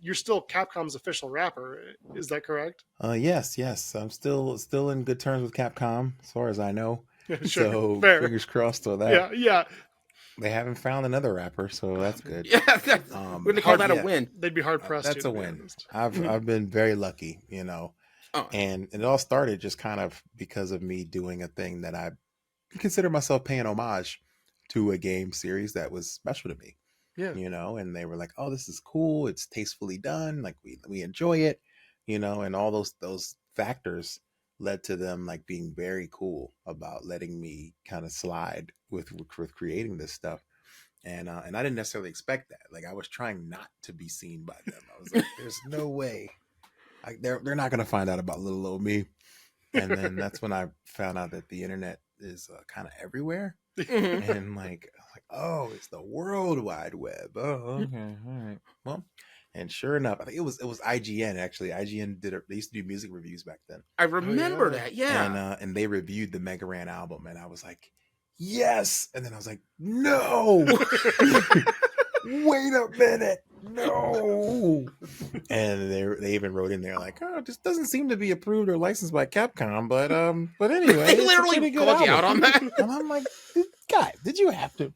[SPEAKER 1] you're still Capcom's official rapper. Is that correct?
[SPEAKER 3] Yes. I'm still in good terms with Capcom, as far as I know.
[SPEAKER 1] Sure,
[SPEAKER 3] So
[SPEAKER 1] fair.
[SPEAKER 3] fingers crossed on that.
[SPEAKER 1] Yeah.
[SPEAKER 3] They haven't found another rapper, so that's good.
[SPEAKER 2] Yeah, we're gonna call that a
[SPEAKER 3] yeah,
[SPEAKER 2] win.
[SPEAKER 1] They'd be hard pressed.
[SPEAKER 3] that's
[SPEAKER 1] to
[SPEAKER 3] a
[SPEAKER 1] be
[SPEAKER 3] win.
[SPEAKER 1] honest.
[SPEAKER 3] I've been very lucky,
[SPEAKER 2] Oh,
[SPEAKER 3] and it all started just kind of because of me doing a thing that I consider myself paying homage to a game series that was special to me.
[SPEAKER 1] Yeah.
[SPEAKER 3] And they were like, "Oh, this is cool. It's tastefully done. Like we enjoy it, and all those factors led to them like being very cool about letting me kind of slide with creating this stuff. And I didn't necessarily expect that. Like I was trying not to be seen by them. I was like, "There's no way. Like they're not gonna find out about little old me." And then that's when I found out that the internet is kind of everywhere.
[SPEAKER 2] mhm.
[SPEAKER 3] And oh, it's the World Wide Web. Oh, okay, all right. Well, and sure enough, I think it was IGN actually. IGN they used to do music reviews back then,
[SPEAKER 2] I remember
[SPEAKER 1] yeah.
[SPEAKER 2] that. Yeah.
[SPEAKER 3] and they reviewed the Megaran album, and I was like, yes. And then I was like, no, wait a minute, no. And they even wrote in there like, oh, this doesn't seem to be approved or licensed by Capcom, but anyway,
[SPEAKER 2] They
[SPEAKER 3] it's a
[SPEAKER 2] literally
[SPEAKER 3] pretty good
[SPEAKER 2] called you out
[SPEAKER 3] album.
[SPEAKER 2] on that.
[SPEAKER 3] And I'm like, God, did you have to?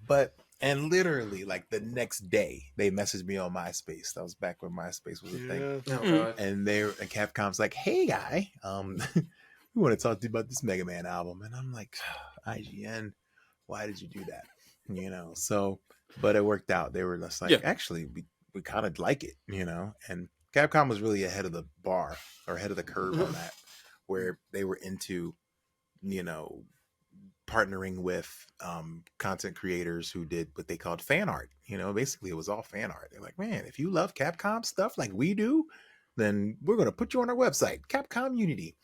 [SPEAKER 3] But and literally like the next day they messaged me on MySpace. That was back when MySpace was a thing.
[SPEAKER 1] Yeah.
[SPEAKER 4] Oh god.
[SPEAKER 3] And Capcom's like, hey guy, we want to talk to you about this Mega Man album. And I'm like, IGN, why did you do that? So but it worked out. They were just like,
[SPEAKER 2] Yeah.
[SPEAKER 3] actually we kind of like it, and Capcom was really ahead of the bar or ahead of the curve on that, where they were into, partnering with content creators who did what they called fan art. Basically it was all fan art. They're like, man, if you love Capcom stuff like we do, then we're going to put you on our website, Capcom Unity,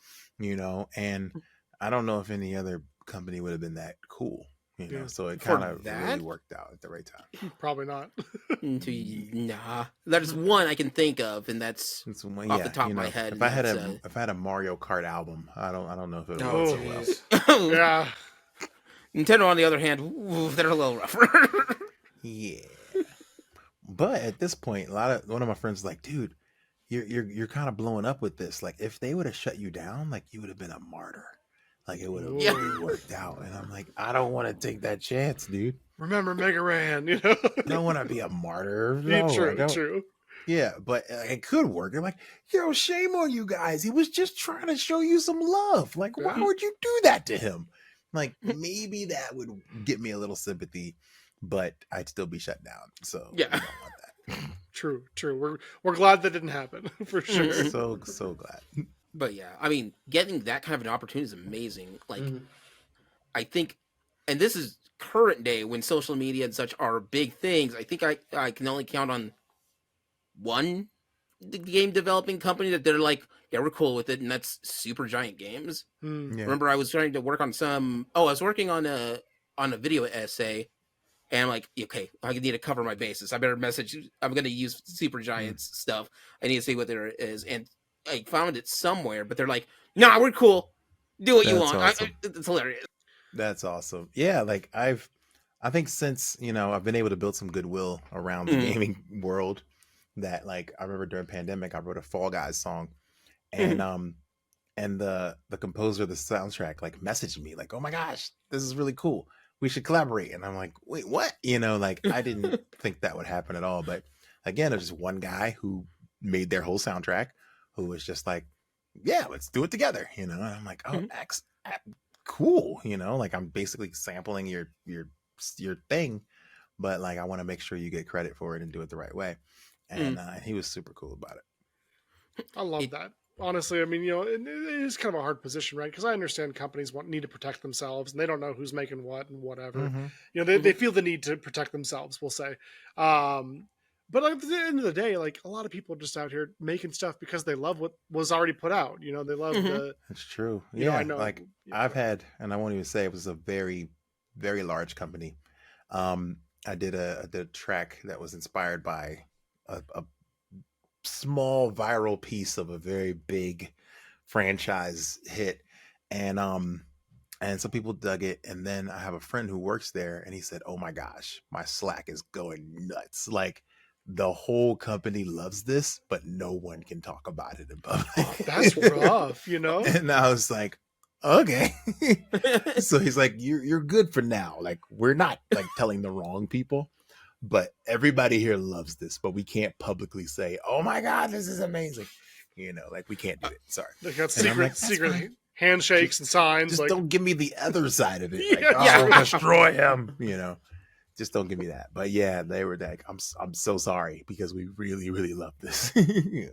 [SPEAKER 3] and I don't know if any other company would have been that cool,
[SPEAKER 1] Yeah.
[SPEAKER 3] so it
[SPEAKER 2] For
[SPEAKER 3] kind of
[SPEAKER 2] that?
[SPEAKER 3] really worked out at the right time.
[SPEAKER 1] Probably not.
[SPEAKER 2] Nah, there's one I can think of, and that's
[SPEAKER 3] It's one,
[SPEAKER 2] off the top of my head.
[SPEAKER 3] If I had
[SPEAKER 2] that's,
[SPEAKER 3] if I had a Mario Kart album, I don't know if it would
[SPEAKER 4] Oh
[SPEAKER 3] work so well.
[SPEAKER 4] jeez.
[SPEAKER 1] Yeah.
[SPEAKER 2] Nintendo, on the other hand, ooh, they're a little rougher.
[SPEAKER 3] Yeah. But at this point, one of my friends was like, dude, you're kind of blowing up with this. Like, if they would have shut you down, like you would have been a martyr. Like it would have
[SPEAKER 2] Yeah.
[SPEAKER 3] really worked out. And I'm like, I don't want to take that chance, dude.
[SPEAKER 1] Remember Megaran,
[SPEAKER 3] I don't want to be a martyr. No, I
[SPEAKER 1] True,
[SPEAKER 3] don't.
[SPEAKER 1] true.
[SPEAKER 3] Yeah, but it could work. They're like, yo, shame on you guys. He was just trying to show you some love. Like, why
[SPEAKER 1] Yeah.
[SPEAKER 3] would you do that to him? Like, maybe that would get me a little sympathy, but I'd still be shut down. So
[SPEAKER 2] Yeah.
[SPEAKER 3] we don't want that.
[SPEAKER 1] True. We're glad that didn't happen for sure.
[SPEAKER 3] So glad.
[SPEAKER 2] But yeah, I mean, getting that kind of an opportunity is amazing. Like,
[SPEAKER 4] Mhm.
[SPEAKER 2] I think, and this is current day when social media and such are big things. I think I can only count on one game developing company that they're like, yeah, we're cool with it, and that's Super Giant Games.
[SPEAKER 1] Hmm.
[SPEAKER 3] Yeah.
[SPEAKER 2] Remember, I was trying to work on I was working on a video essay, and I'm like, okay, I need to cover my bases. I better message. I'm going to use Super Giants stuff. I need to see what there is, and I found it somewhere, but they're like, nah, we're cool. Do what you
[SPEAKER 3] That's
[SPEAKER 2] want.
[SPEAKER 3] awesome.
[SPEAKER 2] It's hilarious.
[SPEAKER 3] That's awesome. Yeah, like I think since, I've been able to build some goodwill around the gaming world, that like I remember during pandemic I wrote a Fall Guys song, and and the composer of the soundtrack like messaged me like, oh my gosh, this is really cool, we should collaborate. And I'm like, wait, what? Like I didn't think that would happen at all. But again, there's just one guy who made their whole soundtrack who was just like, yeah, let's do it together, and I'm like, oh, cool, like I'm basically sampling your thing, but like I want to make sure you get credit for it and do it the right way. And he was super cool about it.
[SPEAKER 1] I love that. Honestly, I mean, it is kind of a hard position, right? Because I understand companies need to protect themselves, and they don't know who's making what and whatever.
[SPEAKER 3] Mhm.
[SPEAKER 1] They feel the need to protect themselves, we'll say. But at the end of the day, like a lot of people are just out here making stuff because they love what was already put out. They love the.
[SPEAKER 3] That's true.
[SPEAKER 1] You know,
[SPEAKER 3] Yeah,
[SPEAKER 1] I know.
[SPEAKER 3] like
[SPEAKER 1] Yeah.
[SPEAKER 3] I've had, and I won't even say it was a very, very large company. I did a track that was inspired by a small viral piece of a very big franchise hit, and and some people dug it. And then I have a friend who works there, and he said, "Oh my gosh, my Slack is going nuts! Like the whole company loves this, but no one can talk about it in public."
[SPEAKER 1] That's rough, you know?
[SPEAKER 3] And I was like, "Okay." So he's like, "You're good for now. Like we're not like telling the wrong people, but everybody here loves this, but we can't publicly say, 'Oh my god, this is amazing.'" You know, like we can't do it. Sorry.
[SPEAKER 1] They got
[SPEAKER 3] And I'm like,
[SPEAKER 1] secret
[SPEAKER 3] "That's fine.
[SPEAKER 1] handshakes and signs.
[SPEAKER 3] Just
[SPEAKER 1] Like,
[SPEAKER 3] don't give me the other side of it. Like,
[SPEAKER 1] Yeah.
[SPEAKER 3] oh, destroy him. You know, just don't give me that." But yeah, they were like, I'm so sorry because we really, really love this."
[SPEAKER 1] it's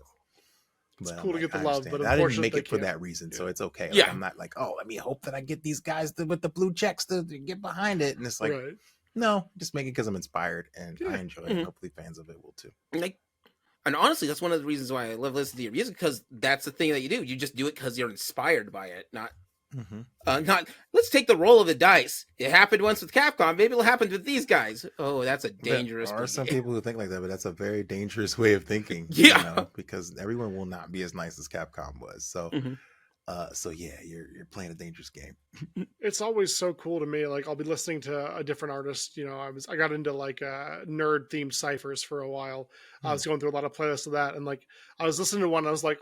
[SPEAKER 3] But I'm
[SPEAKER 1] cool to
[SPEAKER 3] like,
[SPEAKER 1] get the
[SPEAKER 3] "I
[SPEAKER 1] love,
[SPEAKER 3] understand.
[SPEAKER 1] but
[SPEAKER 3] I didn't
[SPEAKER 1] unfortunately,
[SPEAKER 3] make
[SPEAKER 1] they
[SPEAKER 3] it for
[SPEAKER 1] can't.
[SPEAKER 3] that reason, so
[SPEAKER 1] Yeah.
[SPEAKER 3] it's okay." Like,
[SPEAKER 2] Yeah.
[SPEAKER 3] I'm not like, "Oh, let me hope that I get these guys with the blue checks to get behind it." And it's like,
[SPEAKER 1] Right.
[SPEAKER 3] no, just make it because I'm inspired and
[SPEAKER 1] Yeah.
[SPEAKER 3] I enjoy it.
[SPEAKER 2] Mhm.
[SPEAKER 3] Hopefully, fans of it will too.
[SPEAKER 2] Like, and honestly, that's one of the reasons why I love listening to your music, because that's the thing that you do. You just do it because you're inspired by it, not let's take the roll of the dice. It happened once with Capcom. Maybe it'll happen with these guys. Oh, that's a dangerous.
[SPEAKER 3] There are some
[SPEAKER 2] beginning.
[SPEAKER 3] people who think like that, but that's a very dangerous way of thinking.
[SPEAKER 2] Yeah.
[SPEAKER 3] You know, because everyone will not be as nice as Capcom was. So,
[SPEAKER 2] Mhm.
[SPEAKER 3] so yeah, you're playing a dangerous game.
[SPEAKER 1] It's always so cool to me. Like, I'll be listening to a different artist. You know, I got into like nerd themed ciphers for a while. I was going through a lot of playlists of that, and like I was listening to one. And I was like,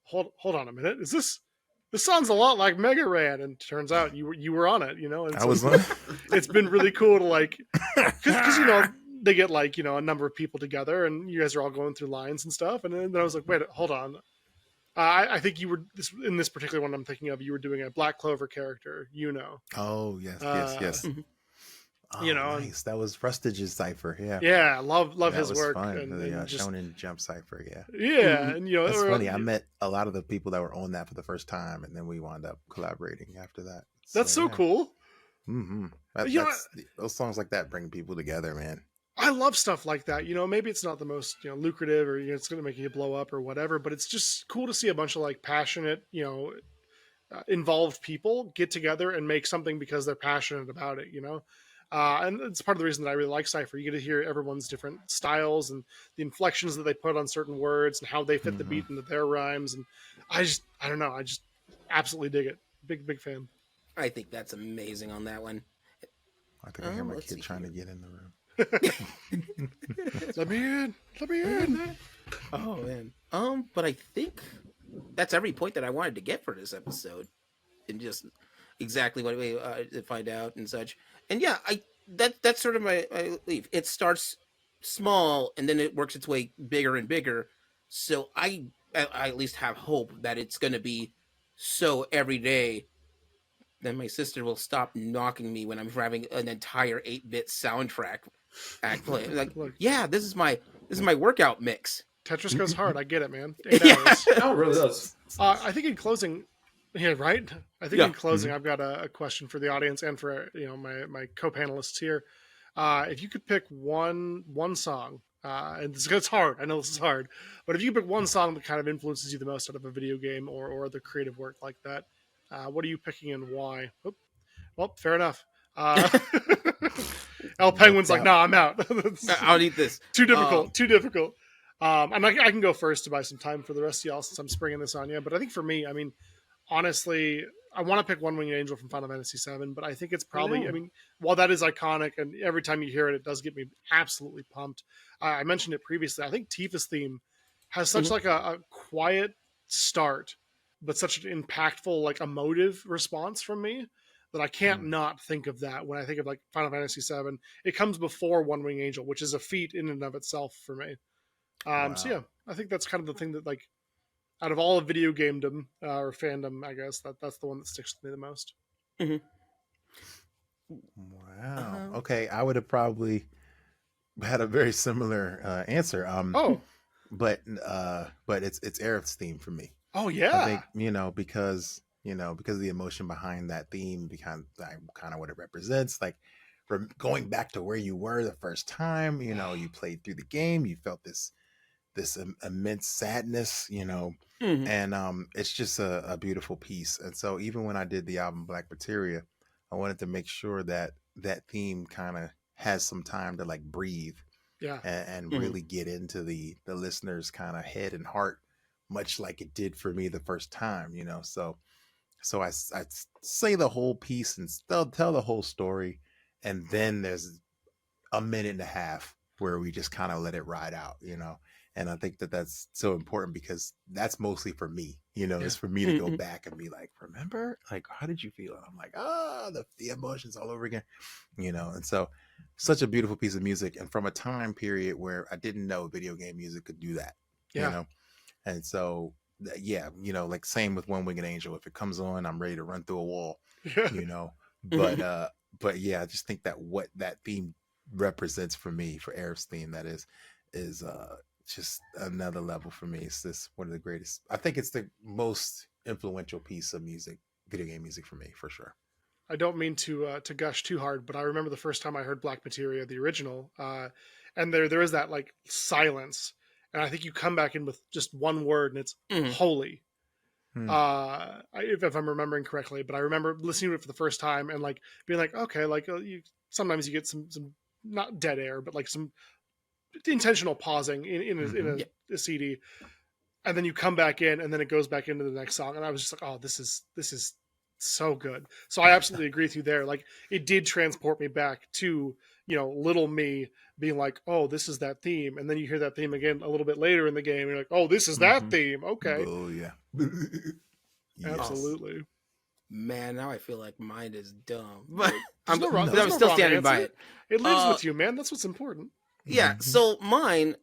[SPEAKER 1] hold on a minute. Is this sounds a lot like Megaran? And turns out you were on it. You know, and
[SPEAKER 3] I
[SPEAKER 1] so
[SPEAKER 3] was on.
[SPEAKER 1] it's been really cool to like because you know they get like a number of people together, and you guys are all going through lines and stuff. And then I was like, wait, hold on. I think you were in this particular one I'm thinking of. You were doing a Black Clover character,
[SPEAKER 3] Oh yes,
[SPEAKER 1] Uh,
[SPEAKER 3] yes.
[SPEAKER 2] Mhm.
[SPEAKER 3] Oh,
[SPEAKER 1] you know,
[SPEAKER 3] nice. That was Rustage's cipher. Yeah,
[SPEAKER 1] yeah, love
[SPEAKER 3] that
[SPEAKER 1] his
[SPEAKER 3] was
[SPEAKER 1] work,
[SPEAKER 3] fun.
[SPEAKER 1] and
[SPEAKER 3] The
[SPEAKER 1] just
[SPEAKER 3] Shonen Jump cipher. Yeah,
[SPEAKER 1] yeah,
[SPEAKER 2] Mhm.
[SPEAKER 1] and
[SPEAKER 3] that's funny. I met a lot of the people that were on that for the first time, and then we wound up collaborating after that.
[SPEAKER 1] that's so
[SPEAKER 3] yeah.
[SPEAKER 1] cool.
[SPEAKER 3] Mm-hmm.
[SPEAKER 1] You know,
[SPEAKER 3] Those songs like that bring people together, man.
[SPEAKER 1] I love stuff like that. Maybe it's not the most lucrative, or it's going to make you blow up or whatever, but it's just cool to see a bunch of like passionate, involved people get together and make something because they're passionate about it. And it's part of the reason that I really like Cypher. You get to hear everyone's different styles and the inflections that they put on certain words and how they fit the beat into their rhymes. And I don't know. I just absolutely dig it. Big fan.
[SPEAKER 2] I think that's amazing on that one.
[SPEAKER 3] I think I hear my
[SPEAKER 2] let's
[SPEAKER 3] kid
[SPEAKER 2] see
[SPEAKER 3] trying
[SPEAKER 2] here.
[SPEAKER 3] to get in the room.
[SPEAKER 1] Let me in. Let me in.
[SPEAKER 2] Oh man. But I think that's every point that I wanted to get for this episode, and just exactly what we find out and such. And yeah, that's sort of my belief. It starts small and then it works its way bigger and bigger. So I at least have hope that it's going to be so every day. Then my sister will stop knocking me when I'm having an entire 8-bit soundtrack act play. Like,
[SPEAKER 1] Look,
[SPEAKER 2] yeah, this is my workout mix.
[SPEAKER 1] Tetris goes hard. I get it, man. 8
[SPEAKER 2] Yeah.
[SPEAKER 1] hours.
[SPEAKER 4] Oh, it really does.
[SPEAKER 1] I think in closing, yeah, right. I think
[SPEAKER 2] Yeah.
[SPEAKER 1] in closing, I've got a question for the audience and for my co-panelists here. If you could pick one song, and it's hard. I know this is hard, but if you could pick one song that kind of influences you the most out of a video game or other creative work like that, what are you picking and why? Oop. Well, fair enough. L Penguin's like, nah, I'm out.
[SPEAKER 2] I'll need this.
[SPEAKER 1] Too difficult. Too difficult. And I can go first to buy some time for the rest of y'all since I'm springing this on you. But I think for me, I mean, honestly, I want to pick One Winged Angel from Final Fantasy VII, but I think it's probably,
[SPEAKER 4] no.
[SPEAKER 1] I mean, while that is iconic and every time you hear it, it does get me absolutely pumped. I mentioned it previously. I think Tifa's theme has such like a quiet start, but such an impactful, like emotive response from me that I can't not think of that when I think of like Final Fantasy VII. It comes before One Winged Angel, which is a feat in and of itself for me. So yeah, I think that's kind of the thing that like out of all of video gamedom or fandom, I guess that's the one that sticks to me the most.
[SPEAKER 3] Wow. Okay, I would have probably had a very similar answer. But it's Aerith's theme for me.
[SPEAKER 1] Oh
[SPEAKER 3] I
[SPEAKER 1] yeah,
[SPEAKER 3] think because of the emotion behind that theme, behind kind of what it represents, like going back to where you were the first time. You played through the game, you felt this immense sadness, and it's just a beautiful piece. And so even when I did the album Black Materia, I wanted to make sure that that theme kind of has some time to like breathe
[SPEAKER 1] yeah.
[SPEAKER 3] and really get into the listener's kind of head and heart, much like it did for me the first time. So So I say the whole piece and tell the whole story, and then there's a minute and a half where we just kind of let it ride out, And I think that that's so important because that's mostly for me, it's for me to go back and be like, remember, like, how did you feel? And I'm like, the emotions all over again, And so such a beautiful piece of music. And from a time period where I didn't know video game music could do that, And so, yeah, like same with One Winged Angel. If it comes on, I'm ready to run through a wall, But yeah, I just think that what that theme represents for me, for Aerith's theme, that is just another level for me. It's just one of the greatest. I think it's the most influential piece of music, video game music for me, for sure.
[SPEAKER 1] I don't mean to gush too hard, but I remember the first time I heard Black Materia, the original, and there is that like silence, and I think you come back in with just one word, and it's holy. If I'm remembering correctly, but I remember listening to it for the first time and like being like, okay, like sometimes you get some not dead air, but like some intentional pausing in a CD, and then you come back in, and then it goes back into the next song, and I was just like, oh, this is so good. So I absolutely agree with you there. Like it did transport me back to little me being like, oh, this is that theme, and then you hear that theme again a little bit later in the game, and you're like, oh, this is that theme. Okay.
[SPEAKER 3] Oh yeah.
[SPEAKER 1] Yes. Absolutely.
[SPEAKER 2] Man, now I feel like mine is dumb, but
[SPEAKER 1] I'm
[SPEAKER 2] still standing by it.
[SPEAKER 1] It lives with you, man. That's what's important.
[SPEAKER 2] Yeah. So mine,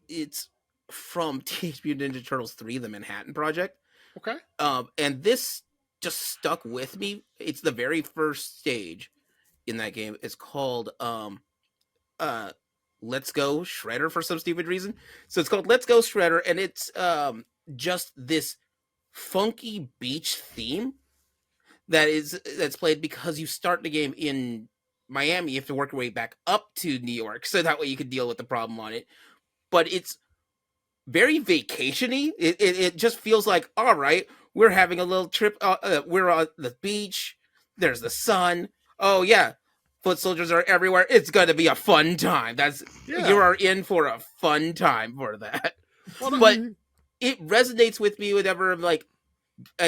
[SPEAKER 2] it's from Teenage Mutant Ninja Turtles 3, the Manhattan Project.
[SPEAKER 1] Okay.
[SPEAKER 2] And this just stuck with me. It's the very first stage in that game. It's called Let's Go Shredder for some stupid reason. So it's called Let's Go Shredder, and it's just this funky beach theme that's played because you start the game in Miami. You have to work your way back up to New York, so that way you can deal with the problem on it. But it's very vacation-y. It just feels like, all right, we're having a little trip. We're on the beach. There's the sun. Oh yeah, foot soldiers are everywhere. It's gonna be a fun time. You are in for a fun time for that. Well, but it resonates with me whenever I'm like,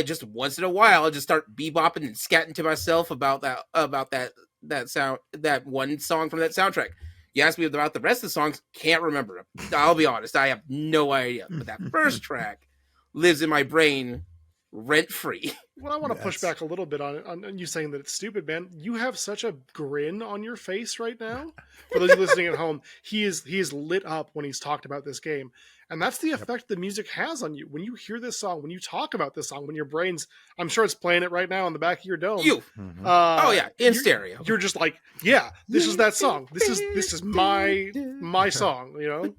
[SPEAKER 2] just once in a while, I'll just start bebopping and scatting to myself about that sound, that one song from that soundtrack. You ask me about the rest of the songs, can't remember them. I'll be honest, I have no idea. But that first track lives in my brain rent-free.
[SPEAKER 1] Well, I want to push back a little bit on you saying that it's stupid, man. You have such a grin on your face right now. For those listening at home, he is lit up when he's talked about this game. And that's the effect the music has on you. When you hear this song, when you talk about this song, when your brain's, I'm sure it's playing it right now on the back of your dome.
[SPEAKER 2] Oh yeah, in stereo.
[SPEAKER 1] You're just like, yeah, this is that song. This is my song,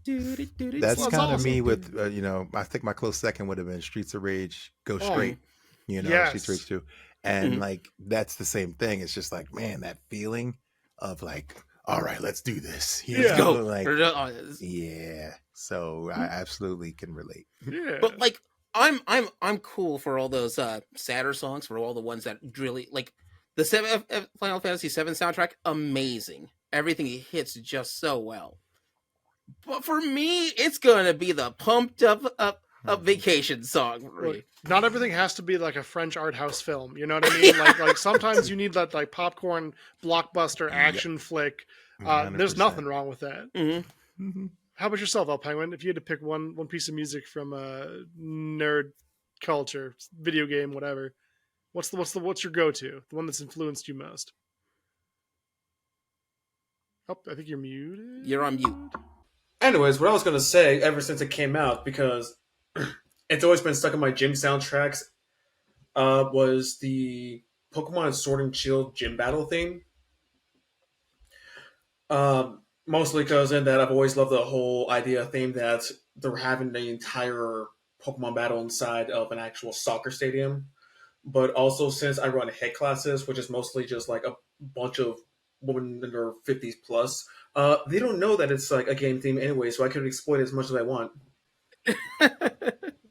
[SPEAKER 3] That's kind of awesome. Me with, I think my close second would have been Streets of Rage, Go Straight,
[SPEAKER 1] yes.
[SPEAKER 3] Streets of Rage 2. And like, that's the same thing. It's just like, man, that feeling of like, all right, let's do this.
[SPEAKER 2] Go.
[SPEAKER 3] Like, yeah. So I absolutely can relate.
[SPEAKER 1] Yeah.
[SPEAKER 2] But like, I'm cool for all those sadder songs, for all the ones that really like the Final Fantasy VII soundtrack. Amazing, everything hits just so well. But for me, it's gonna be the pumped up vacation song.
[SPEAKER 1] Look, not everything has to be like a French art house film. You know what I mean? like sometimes you need that like popcorn blockbuster action flick. There's nothing wrong with that. How about yourself, El Penguin? If you had to pick one piece of music from nerd culture, video game, whatever, what's your go-to? The one that's influenced you most? Oh, I think you're muted.
[SPEAKER 2] You're on mute.
[SPEAKER 4] Anyways, what I was gonna say, ever since it came out, because it's always been stuck in my gym soundtracks, was the Pokemon Sword and Shield gym battle theme. Mostly because in that I've always loved the whole idea theme that they're having the entire Pokemon battle inside of an actual soccer stadium. But also since I run head classes, which is mostly just like a bunch of women in their 50s plus, they don't know that it's like a game theme anyway, so I can exploit it as much as I want.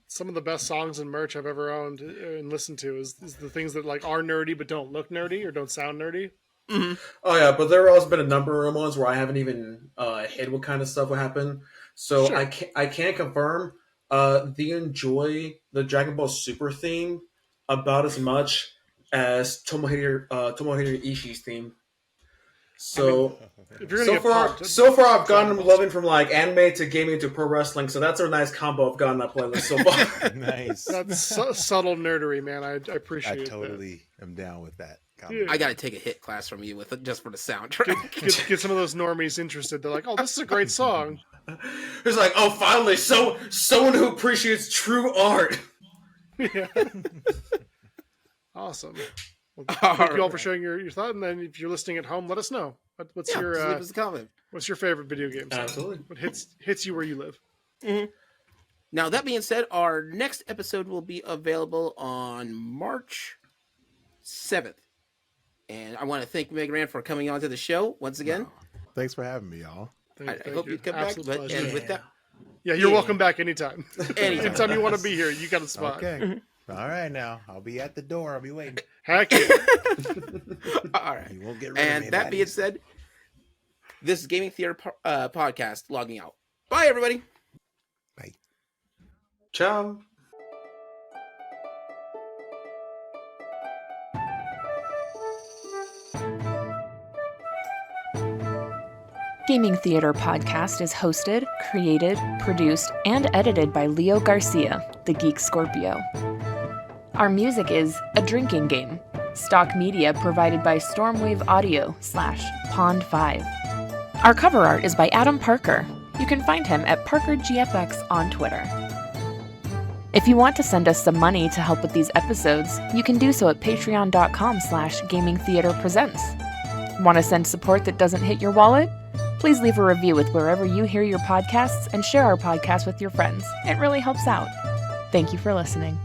[SPEAKER 1] Some of the best songs and merch I've ever owned and listened to is the things that like are nerdy but don't look nerdy or don't sound nerdy.
[SPEAKER 4] Oh yeah, but there have also been a number of ones where I haven't even hid what kind of stuff will happen. So sure. I can't confirm. Do you enjoy the Dragon Ball Super theme about as much as Tomohiro Ishii's theme. So
[SPEAKER 1] If you're gonna
[SPEAKER 4] so far I've gotten loving from like anime to gaming to pro wrestling. So that's a nice combo I've gotten that playlist so far.
[SPEAKER 3] Nice.
[SPEAKER 1] That's subtle nerdery, man. I appreciate
[SPEAKER 3] I
[SPEAKER 1] that.
[SPEAKER 3] totally am down with that.
[SPEAKER 1] Yeah.
[SPEAKER 2] I got to take a hit class from you with it just for the soundtrack.
[SPEAKER 1] Get some of those normies interested. They're like, "Oh, this is a great song."
[SPEAKER 4] It's like, oh, finally, someone who appreciates true art.
[SPEAKER 1] Yeah. Awesome. Well, thank you all for sharing your thought. And then if you're listening at home, let us know. What's
[SPEAKER 2] Just
[SPEAKER 1] your
[SPEAKER 2] leave us a comment.
[SPEAKER 1] what's your favorite video game song?
[SPEAKER 4] Absolutely.
[SPEAKER 1] What hits you where you live?
[SPEAKER 2] Mm-hmm. Now, that being said, our next episode will be available on March 7th. And I want to thank Megaran for coming on to the show once again.
[SPEAKER 3] Thanks for having me, y'all.
[SPEAKER 2] I hope you come back.
[SPEAKER 1] Absolute pleasure.
[SPEAKER 2] And with that,
[SPEAKER 1] Yeah, you're
[SPEAKER 2] Yeah.
[SPEAKER 1] welcome back anytime.
[SPEAKER 2] Anytime.
[SPEAKER 1] Anytime you want to be here, you got a spot.
[SPEAKER 3] Okay. All right, now I'll be at the door. I'll be waiting.
[SPEAKER 1] Heck yeah.
[SPEAKER 2] all right.
[SPEAKER 3] You won't get rid of me.
[SPEAKER 2] And that being
[SPEAKER 3] baddies.
[SPEAKER 2] said, this is Gaming Theater Podcast logging out. Bye, everybody.
[SPEAKER 3] Bye.
[SPEAKER 4] Ciao.
[SPEAKER 5] Gaming Theater Podcast is hosted, created, produced, and edited by Leo Garcia, the Geek Scorpio. Our music is A Drinking Game, stock media provided by Stormwave Audio /Pond5. Our cover art is by Adam Parker. You can find him at ParkerGFX on Twitter. If you want to send us some money to help with these episodes, you can do so at patreon.com/gamingtheaterpresents. Want to send support that doesn't hit your wallet? Please leave a review with wherever you hear your podcasts and share our podcast with your friends. It really helps out. Thank you for listening.